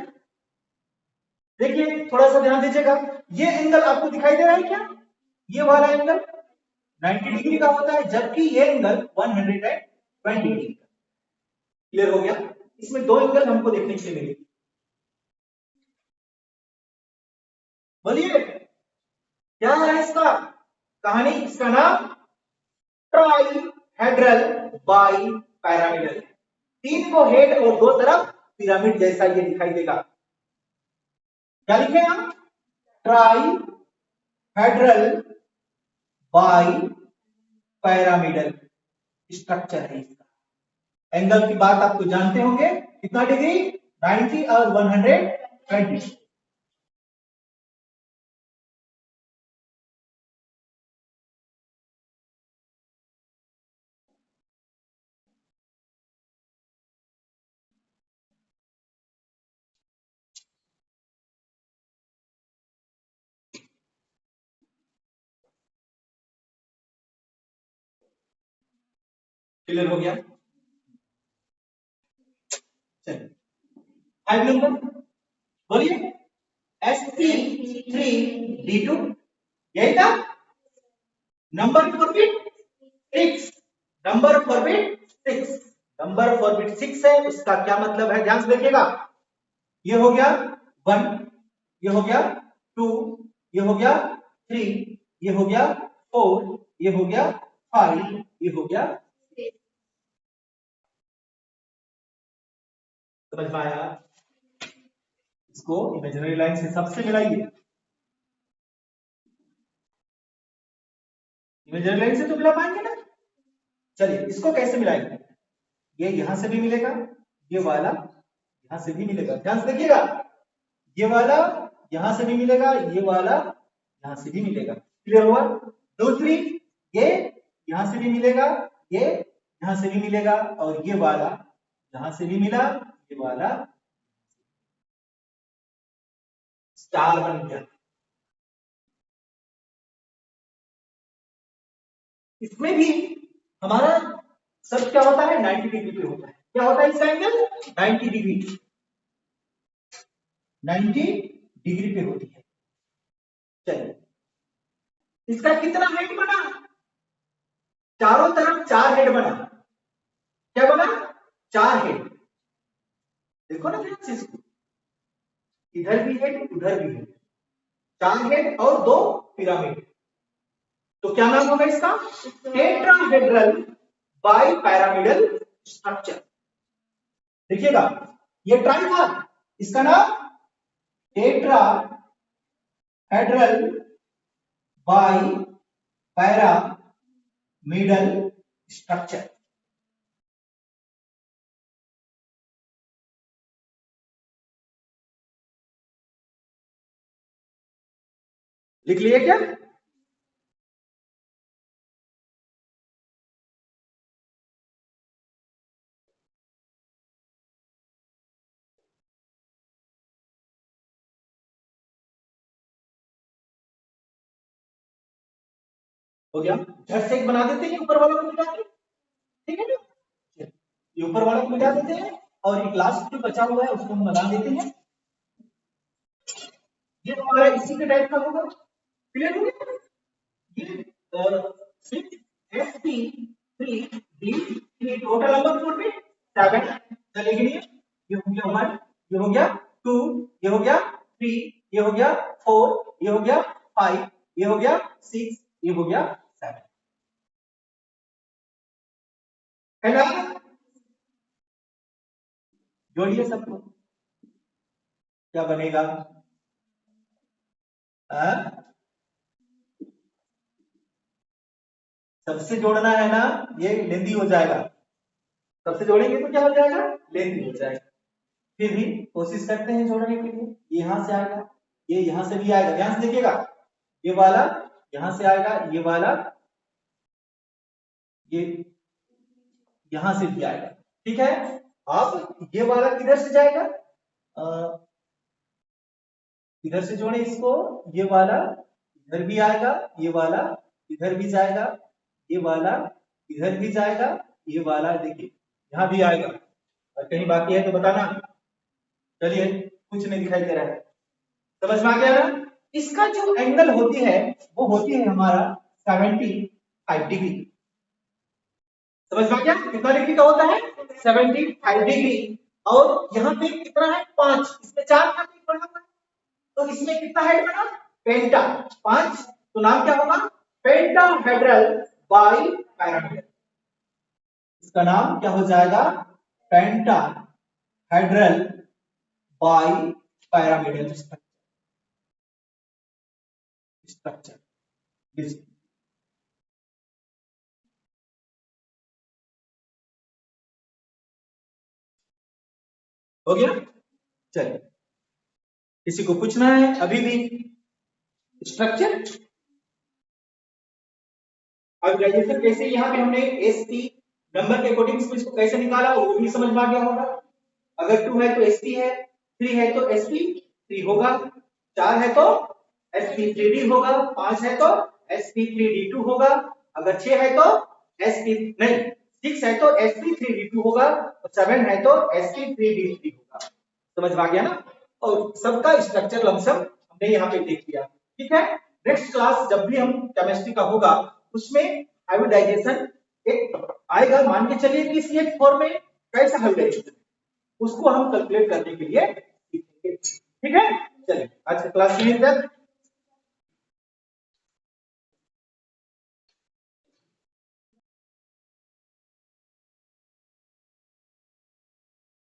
S1: देखिए, थोड़ा सा ध्यान दीजिएगा। ये एंगल आपको दिखाई दे रहा है क्या? ये वाला एंगल 90 डिग्री का होता है, जबकि ये एंगल 120 डिग्री का। क्लियर हो गया? इसमें दो एंगल हमको देखने के लिए मिले। बोलिए, क्या है इसका कहानी? इसका नाम ट्राइहेड्रल बाई पैरामिडल। 3 को हेड और 2 तरफ पिरामिड जैसा ये दिखाई देगा। क्या लिखे हम? ट्राइहेड्रल बाई पैरामिडल स्ट्रक्चर है इसका। एंगल की बात आपको जानते होंगे, कितना डिग्री? 90 और 120। क्लियर हो गया? चलिए 5 नंबर बोलिए, sp3d2 यही था। Number forbid 6। Number forbid 6। Number forbid 6 है, उसका क्या मतलब है? ध्यान से देखिएगा। ये हो गया 1, ये हो गया 2, ये हो गया 3, ये हो गया 4, ये हो गया 5, ये हो गया 6। समझ में आया? इसको इमेजिनरी लाइन से सबसे मिलाइए। इमेजिनरी लाइन से तो मिला पाएंगे ना? चलिए इसको कैसे मिलाएंगे? ये यहां से भी मिलेगा, ये वाला यहां से भी मिलेगा। ध्यान से देखिएगा, ये वाला यहां से भी मिलेगा, ये वाला यहां से भी मिलेगा। क्लियर हुआ? दूसरी, ये यहां से भी मिलेगा, ये यहां से भी मिलेगा, और ये वाला यहां से भी मिला, ये वाला 4 बन गया। इसमें भी हमारा सब क्या होता है 90 डिग्री पे होता है। क्या होता है इसका एंगल 90 डिग्री, 90 डिग्री पे होती है। चलिए इसका कितना हेड बना, चारों तरफ 4 हेड बना। क्या बना 4 हेड। देखो ना फ्रेंड्स इसको, इधर भी हेड उधर भी हेड, 4 हेड और 2 पिरामिड। तो क्या नाम होगा इसका टेट्राहेड्रल बाई पैरामिडल स्ट्रक्चर। देखिएगा ये ट्राई था, इसका नाम टेट्राहेड्रल बाई पैरामिडल स्ट्रक्चर। लिख लिए क्या? हो गया, झट से एक बना देते हैं ऊपर वाला को मिटा के, ठीक है ना। ये ऊपर वाला को मिटा देते हैं और एक लास्ट जो बचा हुआ है उसको हम बना देते हैं। ये हमारा इसी के टाइप का होगा। क्लियर हो गया? ये 6 SP3D3 टोटल नंबर 4 में 7 चलेगी। ये हो गया 1, ये हो गया 2, ये हो गया 3, ये हो गया 4, ये हो गया 5, ये हो गया 6, ये हो गया 7, है ना। जोड़िए सबको, क्या बनेगा? सबसे जोड़ना है ना, ये लेंदी हो जाएगा। सबसे जोड़ेंगे तो क्या हो जाएगा लेंदी हो जाएगा। फिर भी कोशिश करते हैं जोड़ने के लिए। यहां से आएगा, ये यहां से भी आएगा, ध्यान से देखिएगा। ये वाला यहां से आएगा, ये वाला ये यहां से भी आएगा, ठीक है। अब ये वाला किधर से जाएगा, इधर से जोड़े इसको। ये वाला इधर भी आएगा, ये वाला इधर भी जाएगा, ये वाला इधर भी जाएगा, ये वाला देखिए यहां भी आएगा। और कहीं बाकी है तो बताना। चलिए कुछ नहीं दिखाई दे रहा है, समझ में आ गया ना। इसका जो एंगल होती है वो होती है हमारा 75 डिग्री। समझ में आ गया कितना डिग्री का होता है 75 डिग्री। और यहाँ पे कितना है 5, इसमें 4 था तो इसमें कितना हेड बना पेंटा 5, तो नाम क्या होगा पेंटाहेड्रल बाई पैरामिडल। इसका नाम क्या हो जाएगा पेंटाहेड्रल बाई पैरामिडल स्ट्रक्चर। हो गया। चलिए किसी को पूछना है अभी भी स्ट्रक्चर। अब ग्रेजुएशन कैसे यहाँ पे हमने एसपी नंबर के अकॉर्डिंग इसको कैसे निकाला वो भी समझ में आ गया होगा। अगर 2 है तो एसपी है, 3 है तो sp3 होगा, 4 है तो sp3d होगा, 5 है तो sp3d2 होगा, अगर 6 है तो नहीं 6 है तो sp3d2 होगा, और 7 है तो sp3d3 होगा। समझ में आ गया ना। और सबका स्ट्रक्चर लमसम हमने यहाँ पे देख लिया, ठीक है। नेक्स्ट क्लास जब भी हम केमिस्ट्री का होगा उसमें हाइब्रिडाइजेशन एक आएगा, मान के चलिए कि CH4 में कैसा हाइब्रिडाइजेशन उसको हम कैलकुलेट करने के लिए सीखेंगे, ठीक है। चलिए आज का क्लास में